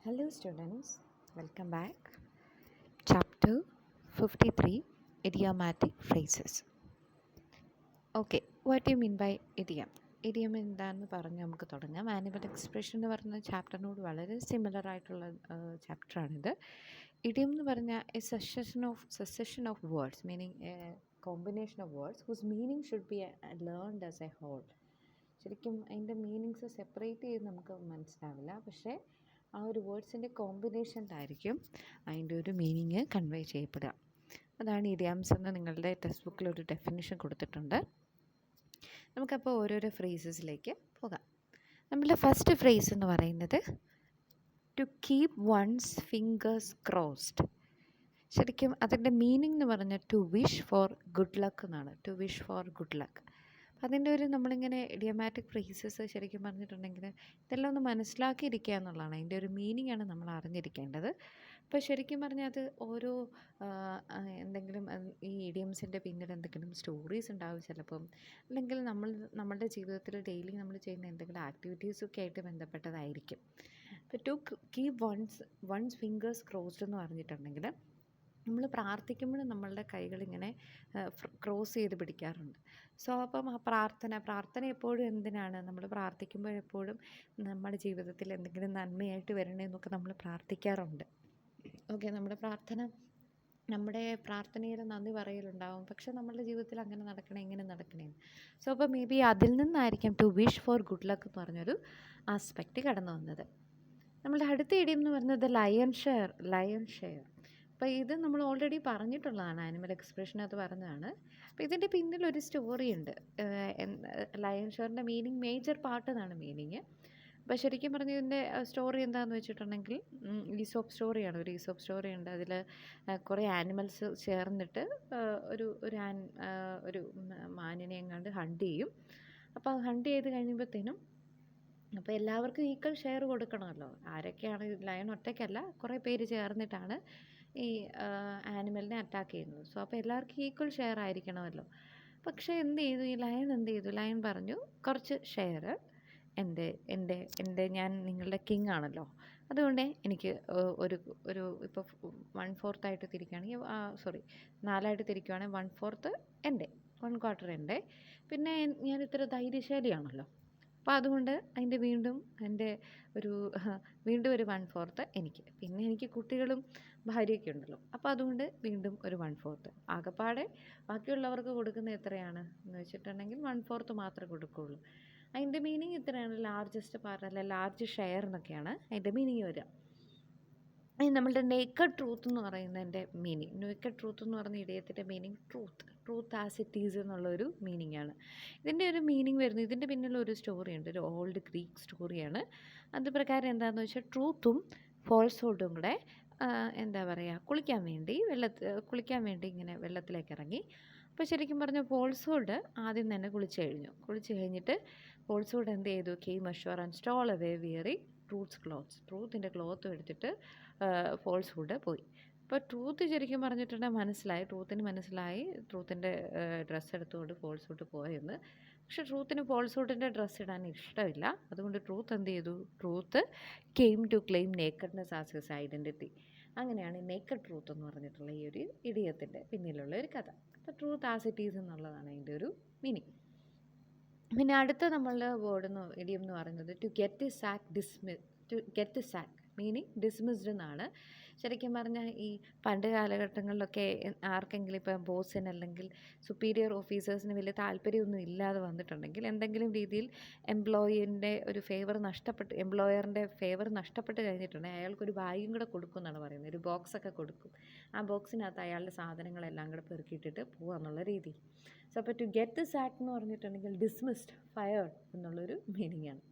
Hello students, welcome back. Chapter 53 Idiomatic Phrases. Okay, what do you mean by idiom? Idiom എന്താണെന്ന് പറഞ്ഞ് നമുക്ക് തുടങ്ങാം. Animal expression എന്ന് പറഞ്ഞ ചാപ്റ്ററിനോട് വളരെ സിമിലർ ആയിട്ടുള്ള ചാപ്റ്ററാണിത്. ഇഡിയം എന്ന് പറഞ്ഞാൽ a succession of words, meaning a combination of words whose meaning should be learned as a whole. ശരിക്കും അതിൻ്റെ മീനിങ്സ് സെപ്പറേറ്റ് ചെയ്ത് നമുക്ക് മനസ്സിലാവില്ല, പക്ഷേ ആ ഒരു വേർഡ്സിൻ്റെ കോമ്പിനേഷനിലായിരിക്കും അതിൻ്റെ ഒരു മീനിങ് കൺവേ ചെയ്യപ്പെടുക. അതാണ് ഇഡിയംസ് എന്ന് നിങ്ങളുടെ ടെക്സ്റ്റ് ബുക്കിൽ ഒരു ഡെഫിനിഷൻ കൊടുത്തിട്ടുണ്ട്. നമുക്കപ്പോൾ ഓരോരോ ഫ്രേസസിലേക്ക് പോകാം. നമ്മളുടെ ഫസ്റ്റ് ഫ്രേസ് എന്ന് പറയുന്നത് to keep one's fingers crossed. ശരിക്കും അതിൻ്റെ മീനിങ് എന്ന് പറഞ്ഞാൽ to wish for good luck എന്നാണ്. To wish for good luck. അതിൻ്റെ ഒരു നമ്മളിങ്ങനെ ഇഡിയോമാറ്റിക് ഫ്രേസസ് ശരിക്കും പറഞ്ഞിട്ടുണ്ടെങ്കിൽ ഇതെല്ലാം ഒന്ന് മനസ്സിലാക്കിയിരിക്കുക എന്നുള്ളതാണ്. അതിൻ്റെ ഒരു മീനിങ്ങാണ് നമ്മൾ അറിഞ്ഞിരിക്കേണ്ടത്. അപ്പോൾ ശരിക്കും പറഞ്ഞാൽ അത് ഓരോ എന്തെങ്കിലും ഈ ഇഡിയംസിൻ്റെ പിന്നിൽ എന്തെങ്കിലും സ്റ്റോറീസ് ഉണ്ടാവും ചിലപ്പം, അല്ലെങ്കിൽ നമ്മളുടെ ജീവിതത്തിൽ ഡെയിലി നമ്മൾ ചെയ്യുന്ന എന്തെങ്കിലും ആക്ടിവിറ്റീസൊക്കെ ആയിട്ട് ബന്ധപ്പെട്ടതായിരിക്കും. അപ്പോൾ to keep one's fingers crossed എന്ന് പറഞ്ഞിട്ടുണ്ടെങ്കിൽ നമ്മൾ പ്രാർത്ഥിക്കുമ്പോൾ നമ്മളുടെ കൈകളിങ്ങനെ ക്രോസ് ചെയ്ത് പിടിക്കാറുണ്ട്. സോ അപ്പം ആ പ്രാർത്ഥന എപ്പോഴും എന്തിനാണ്? നമ്മൾ പ്രാർത്ഥിക്കുമ്പോഴെപ്പോഴും നമ്മുടെ ജീവിതത്തിൽ എന്തെങ്കിലും നന്മയായിട്ട് വരണമെന്നൊക്കെ നമ്മൾ പ്രാർത്ഥിക്കാറുണ്ട്. ഓക്കെ, നമ്മുടെ പ്രാർത്ഥനയിൽ നന്ദി പറയലുണ്ടാവും, പക്ഷെ നമ്മളുടെ ജീവിതത്തിൽ അങ്ങനെ നടക്കണേ ഇങ്ങനെ നടക്കണേ. സോ അപ്പോൾ മേ ബി അതിൽ നിന്നായിരിക്കും to wish for good luck എന്ന് പറഞ്ഞൊരു ആസ്പെക്റ്റ് കടന്നു വന്നത്. നമ്മളുടെ അടുത്ത ഇഡിയം എന്ന് പറയുന്നത് ലയൺ ഷെയർ. അപ്പോൾ ഇത് നമ്മൾ ഓൾറെഡി പറഞ്ഞിട്ടുള്ളതാണ്, ആനിമൽ എക്സ്പ്രഷനകത്ത് പറഞ്ഞതാണ്. അപ്പോൾ ഇതിൻ്റെ പിന്നിലൊരു സ്റ്റോറി ഉണ്ട്. ലയൺ ഷെയറിൻ്റെ മീനിങ് മേജർ പാർട്ട് എന്നാണ് മീനിങ്. അപ്പോൾ ശരിക്കും പറഞ്ഞ ഇതിൻ്റെ സ്റ്റോറി എന്താണെന്ന് വെച്ചിട്ടുണ്ടെങ്കിൽ ഈസോപ്പ് സ്റ്റോറിയാണ്. ഒരു ഈസോപ്പ് സ്റ്റോറി ഉണ്ട്. അതിൽ കുറേ ആനിമൽസ് ചേർന്നിട്ട് ഒരു മാനിനെ എങ്ങാണ്ട് ഹണ്ട് ചെയ്യും. അപ്പോൾ അത് ഹണ്ട് ചെയ്ത് കഴിയുമ്പോഴത്തേനും അപ്പോൾ എല്ലാവർക്കും ഈക്വൽ ഷെയർ കൊടുക്കണമല്ലോ. ആരൊക്കെയാണ്? ലയൺ ഒറ്റയ്ക്കല്ല, കുറേ പേര് ചേർന്നിട്ടാണ് ഈ ആനിമലിനെ അറ്റാക്ക് ചെയ്യുന്നത്. സോ അപ്പോൾ എല്ലാവർക്കും ഈക്വൽ ഷെയർ ആയിരിക്കണമല്ലോ. പക്ഷേ ലയൺ പറഞ്ഞു കുറച്ച് ഷെയർ ഞാൻ നിങ്ങളുടെ കിങ് ആണല്ലോ, അതുകൊണ്ട് എനിക്ക് ഒരു ഇപ്പോൾ 1/4 തിരിക്കുകയാണെങ്കിൽ 4 തിരിക്കുകയാണെങ്കിൽ 1/4 എൻ്റെ, 1/4 എൻ്റെ. പിന്നെ ഞാൻ ഇത്ര ധൈര്യശാലിയാണല്ലോ, അപ്പോൾ അതുകൊണ്ട് അതിൻ്റെ വീണ്ടും ഒരു 1/4 എനിക്ക്. പിന്നെ എനിക്ക് കുട്ടികളും ഭാര്യയൊക്കെ ഉണ്ടല്ലോ, അപ്പോൾ അതുകൊണ്ട് വീണ്ടും ഒരു 1/4. ആകെപ്പാടെ ബാക്കിയുള്ളവർക്ക് കൊടുക്കുന്ന എത്രയാണ് എന്ന് വെച്ചിട്ടുണ്ടെങ്കിൽ 1/4 മാത്രമേ കൊടുക്കുകയുള്ളൂ. അതിൻ്റെ മീനിങ് ഇത്രയാണ്. ലാർജസ്റ്റ് പാർട്ട് അല്ല ലാർജ് ഷെയർ എന്നൊക്കെയാണ് അതിൻ്റെ മീനിങ് വരിക. നമ്മളുടെ നേക്കഡ് ട്രൂത്ത് എന്ന് പറയുന്നതിൻ്റെ മീനിങ്, നേക്കഡ് ട്രൂത്ത് എന്ന് പറയുന്ന ഇഡിയത്തിൻ്റെ meaning truth as it is എന്നുള്ളൊരു മീനിങ് ആണ്. ഇതിൻ്റെ ഒരു മീനിങ് വരുന്നത്, ഇതിൻ്റെ പിന്നിലൊരു സ്റ്റോറിയുണ്ട്, ഒരു ഓൾഡ് ഗ്രീക്ക് സ്റ്റോറിയാണ്. അത് പ്രകാരം എന്താണെന്ന് വെച്ചാൽ ട്രൂത്തും ഫോൾസ്ഹുഡും കൂടെ കുളിക്കാൻ വേണ്ടി ഇങ്ങനെ വെള്ളത്തിലേക്ക് ഇറങ്ങി. അപ്പോൾ ശരിക്കും പറഞ്ഞാൽ ഫോൾസ്ഹുഡ് ആദ്യം തന്നെ കുളിച്ച് കഴിഞ്ഞിട്ട് ഫോൾസ്ഹുഡ് എന്ത് ചെയ്തു? Came ashore and stole away wearing ട്രൂത്തിൻ്റെ ക്ലോത്തും എടുത്തിട്ട് ഫോൾസ്ഹുഡ് പോയി. അപ്പോൾ ട്രൂത്ത് ശരിക്കും പറഞ്ഞിട്ടുണ്ടെങ്കിൽ ട്രൂത്തിൻ്റെ ഡ്രസ്സ് എടുത്തുകൊണ്ട് ഫോൾസ്ഹുഡ് പോയെന്ന്. പക്ഷെ ട്രൂത്തിന് ഫോൾസ്ഹുഡിൻ്റെ ഡ്രസ്സ് ഇടാൻ ഇഷ്ടമില്ല. അതുകൊണ്ട് ട്രൂത്ത് എന്ത് ചെയ്തു? Truth came to claim nakedness as his identity. അങ്ങനെയാണ് നേക്കഡ് ട്രൂത്ത് എന്ന് പറഞ്ഞിട്ടുള്ള ഈ ഒരു ഇഡിയത്തിൻ്റെ പിന്നിലുള്ള ഒരു കഥ. അപ്പോൾ ട്രൂത്ത് ആസ് ഇറ്റ് ഈസ് എന്നുള്ളതാണ് അതിൻ്റെ ഒരു മീനിങ്. പിന്നെ അടുത്ത നമ്മളുടെ ഇഡിയം എന്ന് പറയുന്നത് to get sack meaning dismissed എന്നാണ്. ശരിക്കും പറഞ്ഞാൽ ഈ പണ്ട് കാലഘട്ടങ്ങളിലൊക്കെ ആർക്കെങ്കിലും ഇപ്പോൾ ബോസിന് അല്ലെങ്കിൽ സുപ്പീരിയർ ഓഫീസേഴ്സിന് വലിയ താല്പര്യമൊന്നും ഇല്ലാതെ വന്നിട്ടുണ്ടെങ്കിൽ എന്തെങ്കിലും രീതിയിൽ എംപ്ലോയറിൻ്റെ ഫേവർ നഷ്ടപ്പെട്ട് കഴിഞ്ഞിട്ടുണ്ടെങ്കിൽ അയാൾക്കൊരു ബാഗും കൂടെ കൊടുക്കും എന്നാണ് പറയുന്നത്. ഒരു ബോക്സൊക്കെ കൊടുക്കും. ആ ബോക്സിനകത്ത് അയാളുടെ സാധനങ്ങളെല്ലാം കൂടെ പെറുക്കിയിട്ടിട്ട് പോകാമെന്നുള്ള രീതി. സോ അപ്പോൾ ടു ഗെറ്റ് ദ സാക്ക് എന്ന് പറഞ്ഞിട്ടുണ്ടെങ്കിൽ ഡിസ്മിസ്ഡ്, ഫയർഡ് എന്നുള്ളൊരു മീനിങ്ങാണ്.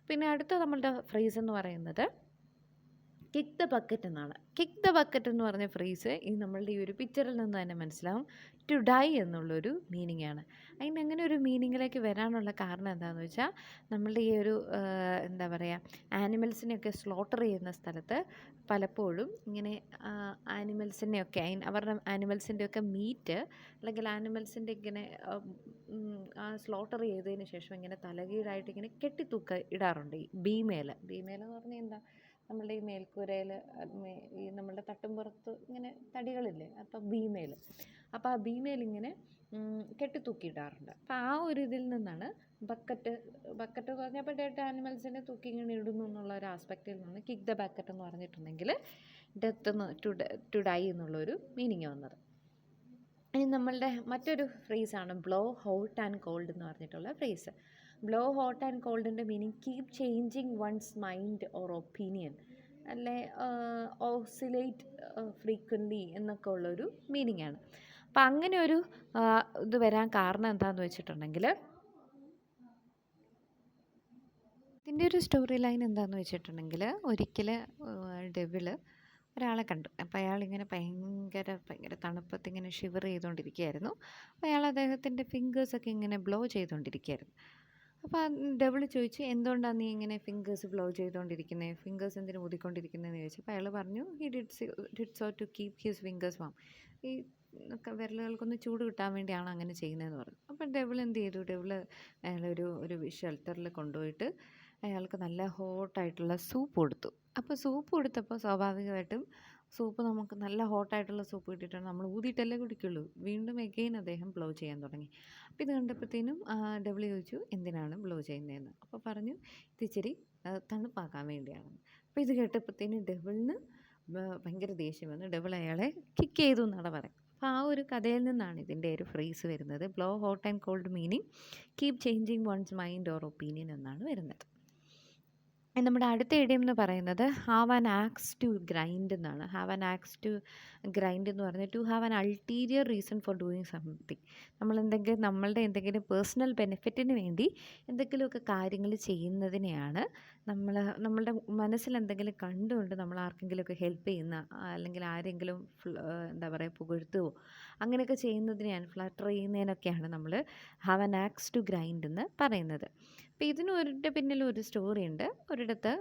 പിന്നെ അടുത്ത നമ്മളുടെ ഫ്രേസ് എന്ന് പറയുന്നത് കിക്ക് ദ ബക്കറ്റ് എന്നാണ്. കിക്ക് ദ ബക്കറ്റ് എന്ന് പറഞ്ഞ ഫ്രേസ് ഈ നമ്മളുടെ ഈ ഒരു പിക്ചറിൽ നിന്ന് തന്നെ മനസ്സിലാവും ടു ഡൈ എന്നുള്ളൊരു മീനിങ്ങാണ്. അതിന് അങ്ങനെ ഒരു മീനിങ്ങിലേക്ക് വരാനുള്ള കാരണം എന്താണെന്ന് വെച്ചാൽ നമ്മളുടെ ഈ ഒരു ആനിമൽസിനെയൊക്കെ സ്ലോട്ടർ ചെയ്യുന്ന സ്ഥലത്ത് പലപ്പോഴും ഇങ്ങനെ അവരുടെ ആനിമൽസിൻ്റെയൊക്കെ മീറ്റ് അല്ലെങ്കിൽ ആനിമൽസിൻ്റെ ഇങ്ങനെ സ്ലോട്ടർ ചെയ്തതിന് ശേഷം ഇങ്ങനെ തലകീഴായിട്ട് ഇങ്ങനെ ഇടാറുണ്ട് ഈ ബീമേൽ എന്ന് പറഞ്ഞാൽ എന്താ? നമ്മളുടെ ഈ മേൽക്കൂരയിൽ ഈ നമ്മളുടെ തട്ടുംപുറത്ത് ഇങ്ങനെ തടികളില്ലേ, അപ്പോൾ ഭീമേൽ, അപ്പോൾ ആ ഭീമേൽ ഇങ്ങനെ കെട്ടിത്തൂക്കിയിടാറുണ്ട്. അപ്പോൾ ആ ഒരു ഇതിൽ നിന്നാണ് ബക്കറ്റ് എന്ന് പറഞ്ഞാൽ അപ്പോൾ ഡെഡ് ആനിമൽസിനെ തൂക്കി ഇങ്ങനെ ഇടുന്നു എന്നുള്ള ഒരു ആസ്പെക്റ്റിൽ നിന്ന് കിക്ക് ദ ബക്കറ്റ് എന്ന് പറഞ്ഞിട്ടുണ്ടെങ്കിൽ ഡെത്ത് ടു ഡൈ എന്നുള്ളൊരു മീനിങ് വന്നത്. ഇനി നമ്മളുടെ മറ്റൊരു ഫ്രേസാണ് ബ്ലോ ഹോട്ട് ആൻഡ് കോൾഡ് എന്ന് പറഞ്ഞിട്ടുള്ള ഫ്രേസ്. ബ്ലോ ഹോട്ട് ആൻഡ് കോൾഡിൻ്റെ meaning keep changing one's mind or opinion, അല്ലെ ഓസിലേറ്റ് ഫ്രീക്വൻ്റ്ലി എന്നൊക്കെ ഉള്ളൊരു മീനിങ് ആണ്. അപ്പം അങ്ങനെ ഒരു ഇത് വരാൻ കാരണം എന്താണെന്ന് വെച്ചിട്ടുണ്ടെങ്കിൽ, ഇതിൻ്റെ ഒരു സ്റ്റോറി ലൈൻ എന്താണെന്ന് വെച്ചിട്ടുണ്ടെങ്കിൽ, ഒരിക്കൽ ഡെവിള് ഒരാളെ കണ്ടു. അപ്പോൾ അയാളിങ്ങനെ ഭയങ്കര തണുപ്പത്ത് ഇങ്ങനെ ഷിവർ ചെയ്തുകൊണ്ടിരിക്കുകയായിരുന്നു. അപ്പോൾ അയാൾ അദ്ദേഹത്തിൻ്റെ ഫിംഗേഴ്സൊക്കെ ഇങ്ങനെ ബ്ലോ ചെയ്തുകൊണ്ടിരിക്കുകയായിരുന്നു. അപ്പോൾ ആ ഡെവിള് ചോദിച്ചു, എന്തുകൊണ്ടാണ് നീ ഇങ്ങനെ ഫിംഗേഴ്സ് ബ്ലോ ചെയ്തുകൊണ്ടിരിക്കുന്നത്, ഫിംഗേഴ്സ് എന്തിനു ഊതിക്കൊണ്ടിരിക്കുന്നതെന്ന് ചോദിച്ചു. അപ്പോൾ അയാൾ പറഞ്ഞു, he did so to keep his fingers warm, ഈ വിരലുകൾക്കൊന്ന് ചൂട് കിട്ടാൻ വേണ്ടിയാണ് അങ്ങനെ ചെയ്യുന്നതെന്ന് പറഞ്ഞു. അപ്പോൾ ഡെവിൾ എന്ത് ചെയ്തു, അയാളൊരു ഷെൽട്ടറിൽ കൊണ്ടുപോയിട്ട് അയാൾക്ക് നല്ല ഹോട്ടായിട്ടുള്ള സൂപ്പ് കൊടുത്തു. അപ്പോൾ സൂപ്പ് കൊടുത്തപ്പോൾ സ്വാഭാവികമായിട്ടും സൂപ്പ് നമുക്ക് നല്ല ഹോട്ടായിട്ടുള്ള സൂപ്പ് കിട്ടിയിട്ടാണ് നമ്മൾ ഊതിയിട്ടല്ലേ കുടിക്കുള്ളൂ. വീണ്ടും എഗെയിൻ അദ്ദേഹം ബ്ലോ ചെയ്യാൻ തുടങ്ങി. അപ്പോൾ ഇത് കണ്ടപ്പോഴത്തേനും ഡെവിൾ ചോദിച്ചു, എന്തിനാണ് ബ്ലോ ചെയ്യുന്നതെന്ന്. അപ്പോൾ പറഞ്ഞു, ഇത് ഇച്ചിരി തണുപ്പാക്കാൻ വേണ്ടിയാണെന്ന്. അപ്പോൾ ഇത് കേട്ടപ്പോഴത്തേനും ഡെവിളിന് ഭയങ്കര ദേഷ്യം വന്നു. ഡെവിൾ അയാളെ കിക്ക് ചെയ്തു എന്നാണ് പറയുന്നത്. അപ്പോൾ ആ ഒരു കഥയിൽ നിന്നാണ് ഇതിൻ്റെ ഒരു ഫ്രേസ് വരുന്നത്. Blow hot and cold meaning keep changing one's mind or opinion എന്നാണ് വരുന്നത്. നമ്മുടെ അടുത്ത ഇഡിയം എന്ന് പറയുന്നത് have an axe to grind എന്നാണ്. Have an axe to grind എന്ന് പറഞ്ഞാൽ to have an ulterior reason for doing something. നമ്മളുടെ എന്തെങ്കിലും പേഴ്സണൽ ബെനിഫിറ്റിന് വേണ്ടി എന്തെങ്കിലുമൊക്കെ കാര്യങ്ങൾ ചെയ്യുന്നതിനെയാണ് നമ്മളുടെ മനസ്സിൽ എന്തെങ്കിലും കണ്ടുകൊണ്ട് നമ്മൾ ആർക്കെങ്കിലുമൊക്കെ ഹെൽപ്പ് ചെയ്യുന്ന, അല്ലെങ്കിൽ ആരെങ്കിലും എന്താ പറയുക പുകഴ്ത്തുകയോ അങ്ങനെയൊക്കെ ചെയ്യുന്നതിനെയാണ്, ഫ്ലട്ടർ ചെയ്യുന്നതിനൊക്കെയാണ് നമ്മൾ have an axe to grind എന്ന് പറയുന്നത്. അപ്പോൾ ഇതിന് പിന്നിൽ ഒരു സ്റ്റോറി ഉണ്ട്. ഒരിടത്ത്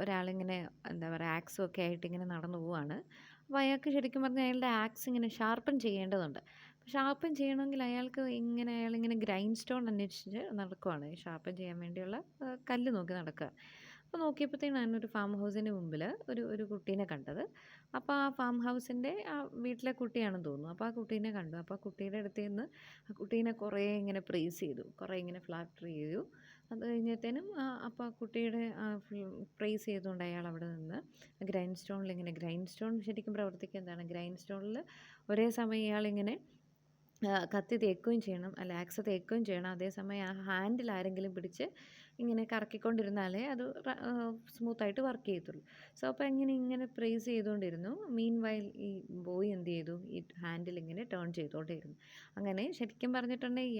ഒരാളിങ്ങനെ എന്താ പറയുക ആക്സും ഒക്കെ ആയിട്ട് ഇങ്ങനെ നടന്നു പോവുകയാണ്. അപ്പോൾ അയാൾക്ക് ശരിക്കും പറഞ്ഞാൽ അയാളുടെ ആക്സ് ഇങ്ങനെ ഷാർപ്പൻ ചെയ്യേണ്ടതുണ്ട്. ഷാർപ്പൻ ചെയ്യണമെങ്കിൽ അയാളിങ്ങനെ ഗ്രൈൻഡ് സ്റ്റോൺ അന്വേഷിച്ച് നടക്കുവാണ്. ഷാർപ്പൻ ചെയ്യാൻ വേണ്ടിയുള്ള കല്ല് നോക്കി നടക്കുക. അപ്പോൾ നോക്കിയപ്പോഴത്തേനാണ് ഒരു ഫാം ഹൗസിൻ്റെ മുമ്പിൽ ഒരു കുട്ടീനെ കണ്ടത്. അപ്പോൾ ആ ഫാം ഹൗസിൻ്റെ ആ വീട്ടിലെ കുട്ടിയാണെന്ന് തോന്നുന്നു. അപ്പോൾ ആ കുട്ടീനെ കണ്ടു. അപ്പോൾ ആ കുട്ടിയുടെ അടുത്ത് നിന്ന് ആ കുട്ടീനെ കുറേ ഇങ്ങനെ പ്രൈസ് ചെയ്തു, കുറേ ഇങ്ങനെ ഫ്ലാറ്റർ ചെയ്തു. അത് കഴിഞ്ഞത്തേനും അപ്പോൾ ആ കുട്ടിയുടെ പ്രൈസ് ചെയ്തുകൊണ്ട് അയാൾ അവിടെ നിന്ന് ഗ്രൈൻഡ് സ്റ്റോൺ ശരിക്കും പ്രവർത്തിക്കുക എന്താണ്, ഗ്രൈൻഡ് സ്റ്റോണിൽ ഒരേ സമയം ഇയാളിങ്ങനെ കത്തി തേക്കുകയും ചെയ്യണം, അല്ല ആക്സ് തേക്കുകയും ചെയ്യണം. അതേസമയം ആ ഹാൻഡിൽ ആരെങ്കിലും പിടിച്ച് ഇങ്ങനെ കറക്കിക്കൊണ്ടിരുന്നാലേ അത് സ്മൂത്തായിട്ട് വർക്ക് ചെയ്യത്തുള്ളൂ. സോ അപ്പോൾ ഇങ്ങനെ പ്രൈസ് ചെയ്തുകൊണ്ടിരുന്നു. മീൻ വൈൽ ഈ ബോയ് എന്ത് ചെയ്തു, ഈ ഹാൻഡിൽ ഇങ്ങനെ ടേൺ ചെയ്തുകൊണ്ടേയിരുന്നു. അങ്ങനെ ശരിക്കും പറഞ്ഞിട്ടുണ്ടെങ്കിൽ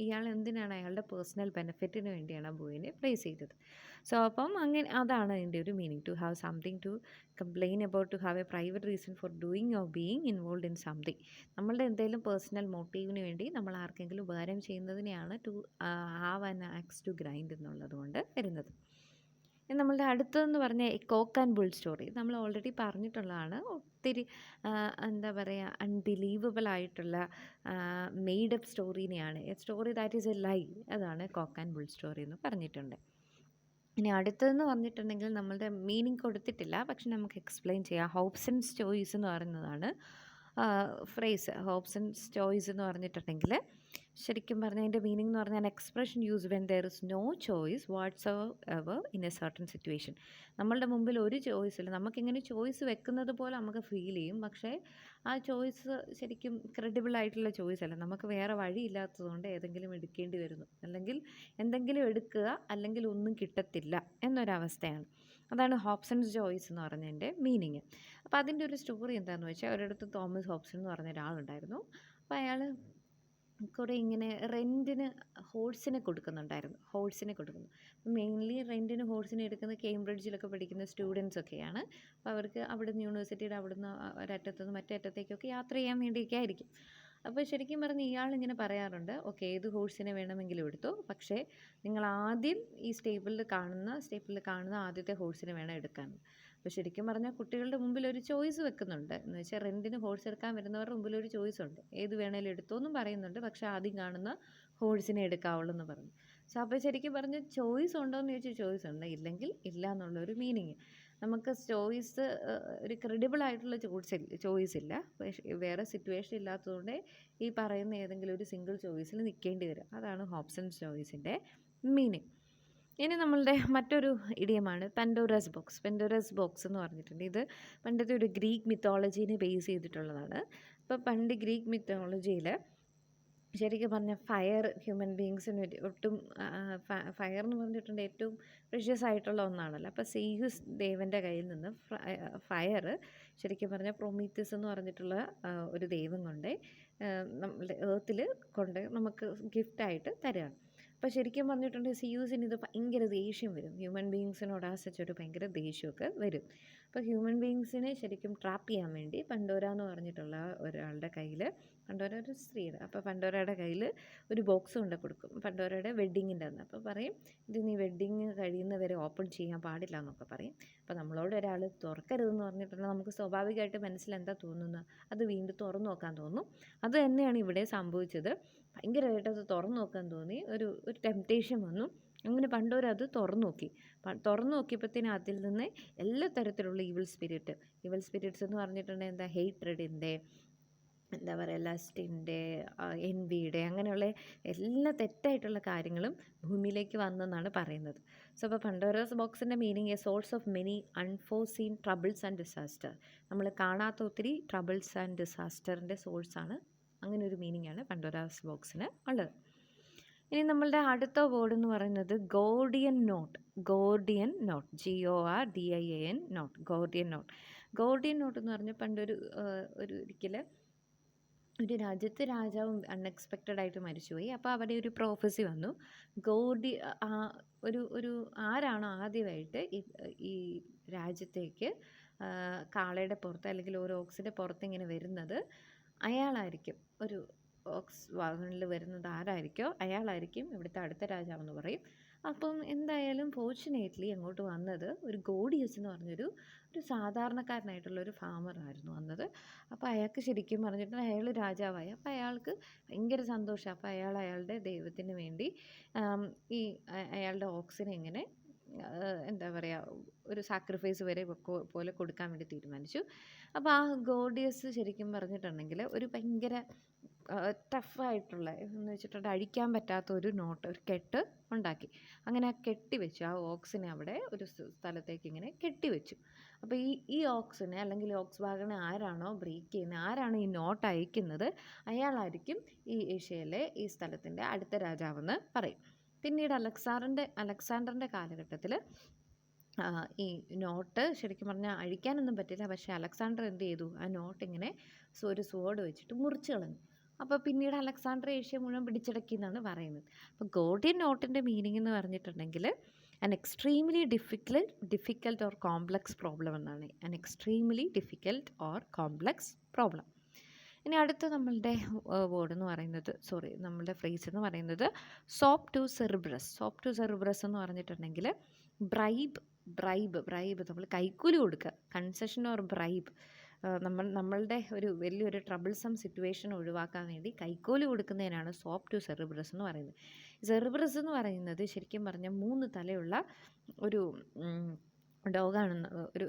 ഇയാൾ എന്തിനാണ്, അയാളുടെ പേഴ്സണൽ ബെനിഫിറ്റിന് വേണ്ടിയാണ് ആ ബോയിനെ പ്രൈസ് ചെയ്തത്. സോ അപ്പം അതാണ് അതിൻ്റെ ഒരു meaning. To have something to complain about, to have a private reason for doing or being involve in something. നമ്മളുടെ എന്തെങ്കിലും പേഴ്സണൽ മോട്ടീവിന് വേണ്ടി നമ്മൾ ആർക്കെങ്കിലും ഉപകാരം ചെയ്യുന്നതിനെയാണ് to have an axe to grind എന്നുള്ളത് കൊണ്ട് വരുന്നത്. നമ്മളുടെ അടുത്തതെന്ന് പറഞ്ഞാൽ കോക്ക് ആൻഡ് ബുൾ സ്റ്റോറി. നമ്മൾ ഓൾറെഡി പറഞ്ഞിട്ടുള്ളതാണ്. ഒത്തിരി എന്താ പറയുക അൺബിലീവബിൾ ആയിട്ടുള്ള മെയ്ഡപ്പ് സ്റ്റോറീനെയാണ്, a story that is a lie, അതാണ് കോക്ക് ആൻഡ് ബുൾ സ്റ്റോറി എന്ന് പറഞ്ഞിട്ടുണ്ട്. ഇനി അടുത്തതെന്ന് പറഞ്ഞിട്ടുണ്ടെങ്കിൽ നമ്മളുടെ മീനിങ് കൊടുത്തിട്ടില്ല, പക്ഷെ നമുക്ക് എക്സ്പ്ലെയിൻ ചെയ്യാം. ഹോപ്സൺസ് ചോയ്സ് എന്ന് പറയുന്നതാണ് ഫ്രേസ്. ഹോപ്സൺസ് ചോയ്സ് എന്ന് പറഞ്ഞിട്ടുണ്ടെങ്കിൽ ശരിക്കും പറഞ്ഞാൽ അതിൻ്റെ മീനിങ് എന്ന് പറഞ്ഞാൽ expression use when there is no choice whatsoever in a certain situation. നമ്മളുടെ മുമ്പിൽ ഒരു ചോയ്സ് ഇല്ല, നമുക്കിങ്ങനെ ചോയ്സ് വെക്കുന്നത് പോലെ നമുക്ക് ഫീൽ ചെയ്യും, പക്ഷേ ആ ചോയ്സ് ശരിക്കും ക്രെഡിബിൾ ആയിട്ടുള്ള ചോയ്സ് അല്ല. നമുക്ക് വേറെ വഴിയില്ലാത്തതുകൊണ്ട് ഏതെങ്കിലും എടുക്കേണ്ടി വരുന്നു, അല്ലെങ്കിൽ എന്തെങ്കിലും എടുക്കുക, അല്ലെങ്കിൽ ഒന്നും കിട്ടത്തില്ല എന്നൊരവസ്ഥയാണ്. അതാണ് ഹോപ്സൺസ് ചോയ്സ് എന്ന് പറഞ്ഞതിൻ്റെ മീനിങ്. അപ്പോൾ അതിൻ്റെ ഒരു സ്റ്റോറി എന്താണെന്ന് വെച്ചാൽ, ഒരിടത്ത് തോമസ് ഹോബ്സൺ എന്ന് പറഞ്ഞ ഒരാളുണ്ടായിരുന്നു. അപ്പോൾ അയാൾ കുറേ ഇങ്ങനെ റെൻറ്റിന് ഹോഴ്സിനെ കൊടുക്കുന്നു. മെയിൻലി റെൻറ്റിന് ഹോഴ്സിനെ എടുക്കുന്നത് കേംബ്രിഡ്ജിലൊക്കെ പഠിക്കുന്ന സ്റ്റുഡൻസ് ഒക്കെയാണ്. അപ്പോൾ അവർക്ക് അവിടുന്ന് യൂണിവേഴ്സിറ്റിയുടെ അവിടുന്ന് ഒരറ്റത്തുനിന്ന് മറ്റേ അറ്റത്തേക്കൊക്കെ യാത്ര ചെയ്യാൻ വേണ്ടിയൊക്കെ ആയിരിക്കും. അപ്പോൾ ശരിക്കും പറഞ്ഞ് ഇയാളിങ്ങനെ പറയാറുണ്ട്, ഓക്കെ ഏത് ഹോഴ്സിനെ വേണമെങ്കിലും എടുത്തോ, പക്ഷേ നിങ്ങൾ ആദ്യം ഈ സ്റ്റേപ്പിളിൽ കാണുന്ന ആദ്യത്തെ ഹോഴ്സിനെ വേണം എടുക്കാൻ. അപ്പോൾ ശരിക്കും പറഞ്ഞാൽ കുട്ടികളുടെ മുമ്പിൽ ഒരു ചോയ്സ് വെക്കുന്നുണ്ട്, എന്ന് വെച്ചാൽ റെൻറ്റിന് ഹോഴ്സ് എടുക്കാൻ വരുന്നവരുടെ മുമ്പിൽ ഒരു ചോയ്സ് ഉണ്ട്, ഏത് വേണേലും എടുത്തോ എന്നും പറയുന്നുണ്ട്, പക്ഷേ ആദ്യം കാണുന്ന ഹോഴ്സിനെ എടുക്കാവുള്ളൂ എന്ന് പറഞ്ഞു. സോ അപ്പോൾ ശരിക്കും പറഞ്ഞാൽ ചോയ്സ് ഉണ്ടോ എന്ന് ചോദിച്ചാൽ ചോയ്സ് ഉണ്ട്, ഇല്ലെങ്കിൽ ഇല്ല എന്നുള്ളൊരു മീനിങ്. നമുക്ക് ചോയ്സ് ഒരു ക്രെഡിബിൾ ആയിട്ടുള്ള ചോയ്സ് ഇല്ല. പക്ഷേ വേറെ സിറ്റുവേഷൻ ഇല്ലാത്തതുകൊണ്ട് ഈ പറയുന്ന ഏതെങ്കിലും ഒരു സിംഗിൾ ചോയ്സിൽ നിൽക്കേണ്ടി വരും. അതാണ് ഹോബ്സൺസ് ചോയ്സിൻ്റെ മീനിങ്. ഇനി നമ്മളുടെ മറ്റൊരു ഇഡിയമാണ് പെൻഡോറസ് ബോക്സ്. പെൻഡോറസ് ബോക്സ് എന്ന് പറഞ്ഞിട്ടുണ്ട്, ഇത് പണ്ടത്തെ ഒരു ഗ്രീക്ക് മിത്തോളജീനെ ബേസ് ചെയ്തിട്ടുള്ളതാണ്. അപ്പോൾ പണ്ട് ഗ്രീക്ക് മിത്തോളജിയിൽ ശരിക്കും പറഞ്ഞാൽ ഫയർ ഹ്യൂമൻ ബീങ്സിന് ഒട്ടും ഫയർ എന്ന് പറഞ്ഞിട്ടുണ്ട് ഏറ്റവും പ്രഷ്യസ് ആയിട്ടുള്ള ഒന്നാണല്ലോ. അപ്പോൾ സെയ്യൂസ് ദേവൻ്റെ കയ്യിൽ നിന്ന് ഫയർ ശരിക്കും പറഞ്ഞാൽ പ്രൊമീത്യസ് എന്ന് പറഞ്ഞിട്ടുള്ള ഒരു ദൈവം കൊണ്ട് നമ്മളുടെ ഏർത്തിൽ കൊണ്ട് നമുക്ക് ഗിഫ്റ്റായിട്ട് തരികയാണ്. അപ്പോൾ ശരിക്കും പറഞ്ഞിട്ടുണ്ട് സിയൂസിന് ഇത് ഭയങ്കര ദേഷ്യം വരും, ഹ്യൂമൻ ബീങ്സിനോട് ആശ്രയിച്ചൊരു ഭയങ്കര ദേഷ്യമൊക്കെ വരും. അപ്പോൾ ഹ്യൂമൻ ബീങ്സിനെ ശരിക്കും ട്രാപ്പ് ചെയ്യാൻ വേണ്ടി പണ്ടോര എന്ന് പറഞ്ഞിട്ടുള്ള ഒരാളുടെ കയ്യിൽ, പണ്ടോര ഒരു സ്ത്രീയുടെ, അപ്പോൾ പണ്ടോരയുടെ കയ്യിൽ ഒരു ബോക്സ് കൊണ്ട് കൊടുക്കും, പണ്ടോരയുടെ വെഡ്ഡിങ്ങിൻ്റെ അന്ന്. അപ്പോൾ പറയും ഇത് നീ വെഡ്ഡിങ് കഴിയുന്നവരെ ഓപ്പൺ ചെയ്യാൻ പാടില്ല എന്നൊക്കെ പറയും. അപ്പോൾ നമ്മളോട് ഒരാൾ തുറക്കരുതെന്ന് പറഞ്ഞിട്ടുണ്ടെങ്കിൽ നമുക്ക് സ്വാഭാവികമായിട്ട് മനസ്സിലെന്താ തോന്നുന്നത്, അത് വീണ്ടും തുറന്നു നോക്കാൻ തോന്നും. അത് തന്നെയാണ് ഇവിടെ സംഭവിച്ചത്. ഭയങ്കരമായിട്ട് അത് തുറന്നു നോക്കാൻ തോന്നി, ഒരു ടെംപ്റ്റേഷൻ വന്നു. അങ്ങനെ പണ്ടോരത് തുറന്നു നോക്കി. തുറന്നു നോക്കിയപ്പോഴത്തേനും അതിൽ നിന്ന് എല്ലാ തരത്തിലുള്ള ഈവിൾ സ്പിരിറ്റ്സ് എന്ന് പറഞ്ഞിട്ടുണ്ടെങ്കിൽ എന്താ, ഹെയ്റ്റ്രഡിൻ്റെ, എന്താ പറയുക, ലസ്റ്റിൻ്റെ, എൻവിയുടെ, അങ്ങനെയുള്ള എല്ലാ തെറ്റായിട്ടുള്ള കാര്യങ്ങളും ഭൂമിയിലേക്ക് വന്നെന്നാണ് പറയുന്നത്. സോ അപ്പോൾ പണ്ടോറസ് ബോക്സിൻ്റെ meaning A source of many unforeseen troubles and disaster. നമ്മൾ കാണാത്ത ഒത്തിരി ട്രബിൾസ് ആൻഡ് ഡിസാസ്റ്ററിൻ്റെ സോഴ്സാണ്. അങ്ങനെ ഒരു മീനിങ്ങാണ് പണ്ടോറാസ് ബോക്സിന് ഉള്ളത്. ഇനി നമ്മളുടെ അടുത്ത വേർഡ് എന്ന് പറയുന്നത് Gordian knot. GORDIAN knot, Gordian knot എന്ന് പറഞ്ഞാൽ പണ്ടൊരു ഒരിക്കൽ ഒരു രാജ്യത്ത് രാജാവ് അൺഎക്സ്പെക്റ്റഡ് ആയിട്ട് മരിച്ചുപോയി. അപ്പോൾ അവിടെ ഒരു പ്രോഫസി വന്നു, ഒരു ആരാണോ ആദ്യമായിട്ട് ഈ രാജ്യത്തേക്ക് കാളയുടെ പുറത്ത് അല്ലെങ്കിൽ ഒരു ഓക്സിൻ്റെ പുറത്ത് ഇങ്ങനെ വരുന്നത്, അയാളായിരിക്കും, ഒരു ഓക്സ് വാഹനിൽ വരുന്നത് ആരായിരിക്കോ അയാളായിരിക്കും ഇവിടുത്തെ അടുത്ത രാജാവെന്ന് പറയും. അപ്പം എന്തായാലും ഫോർച്ചുനേറ്റ്ലി അങ്ങോട്ട് വന്നത് ഒരു ഗോഡിയസ് എന്ന് പറഞ്ഞൊരു സാധാരണക്കാരനായിട്ടുള്ളൊരു ഫാമറായിരുന്നു വന്നത്. അപ്പോൾ അയാൾക്ക് ശരിക്കും പറഞ്ഞിട്ടുണ്ടെങ്കിൽ അയാൾ രാജാവായി. അപ്പോൾ അയാൾക്ക് ഭയങ്കര സന്തോഷം. അപ്പോൾ അയാളുടെ ദൈവത്തിന് വേണ്ടി ഈ അയാളുടെ ഓക്സിനെ ഇങ്ങനെ എന്താ പറയുക, ഒരു സാക്രിഫൈസ് വരെ പോലെ കൊടുക്കാൻ വേണ്ടി തീരുമാനിച്ചു. അപ്പോൾ ആ ഗോഡിയസ് ശരിക്കും പറഞ്ഞിട്ടുണ്ടെങ്കിൽ ഒരു ഭയങ്കര ടഫായിട്ടുള്ള എന്ന് വെച്ചിട്ടുണ്ടെങ്കിൽ അഴിക്കാൻ പറ്റാത്ത ഒരു കെട്ട് ഉണ്ടാക്കി. അങ്ങനെ ആ കെട്ടിവെച്ചു, ആ ഓക്സിനെ അവിടെ ഒരു സ്ഥലത്തേക്ക് ഇങ്ങനെ കെട്ടിവെച്ചു. അപ്പോൾ ഈ ഓക്സിനെ അല്ലെങ്കിൽ ഓക്സ് വാഗനെ ആരാണോ ബ്രേക്ക് ചെയ്യുന്നത്, ആരാണ് ഈ നോട്ട് അയക്കുന്നത്, അയാളായിരിക്കും ഈ ഏഷ്യയിലെ ഈ സ്ഥലത്തിൻ്റെ അടുത്ത രാജാവെന്ന് പറയും. പിന്നീട് അലക്സാണ്ടറിൻ്റെ കാലഘട്ടത്തിൽ ഈ നോട്ട് ശരിക്കും പറഞ്ഞാൽ അഴിക്കാനൊന്നും പറ്റില്ല. പക്ഷേ അലക്സാണ്ടർ എന്ത് ചെയ്തു, ആ നോട്ട് ഇങ്ങനെ ഒരു സ്വോർഡ് വെച്ചിട്ട് മുറിച്ച് കളഞ്ഞു. അപ്പോൾ പിന്നീട് അലക്സാണ്ടർ ഏഷ്യ മുഴുവൻ പിടിച്ചടക്കി എന്നാണ് പറയുന്നത്. അപ്പോൾ ഗോർഡിയൻ നോട്ടിൻ്റെ മീനിങ് എന്ന് പറഞ്ഞിട്ടുണ്ടെങ്കിൽ an extremely difficult or complex problem എന്നാണ്. an extremely difficult or complex problem. ഇനി അടുത്ത നമ്മളുടെ വേർഡ് എന്ന് പറയുന്നത്, നമ്മളുടെ ഫ്രേസ് എന്ന് പറയുന്നത് സോപ്പ് ടു സെറിബ്രസ് എന്ന് പറഞ്ഞിട്ടുണ്ടെങ്കിൽ ബ്രൈബ് നമ്മൾ കൈക്കൂലി കൊടുക്കുക, കൺസെഷൻ ഓർ ബ്രൈബ്. നമ്മളുടെ ഒരു വലിയൊരു ട്രബിൾസം സിറ്റുവേഷൻ ഒഴിവാക്കാൻ വേണ്ടി കൈക്കൂലി കൊടുക്കുന്നതിനാണ് സോപ്പ് ടു സെറിബ്രസ് എന്ന് പറയുന്നത്. സെറിബ്രസ് എന്ന് പറയുന്നത് ശരിക്കും പറഞ്ഞാൽ 3 തലയുള്ള ഒരു ഡോഗാണ്.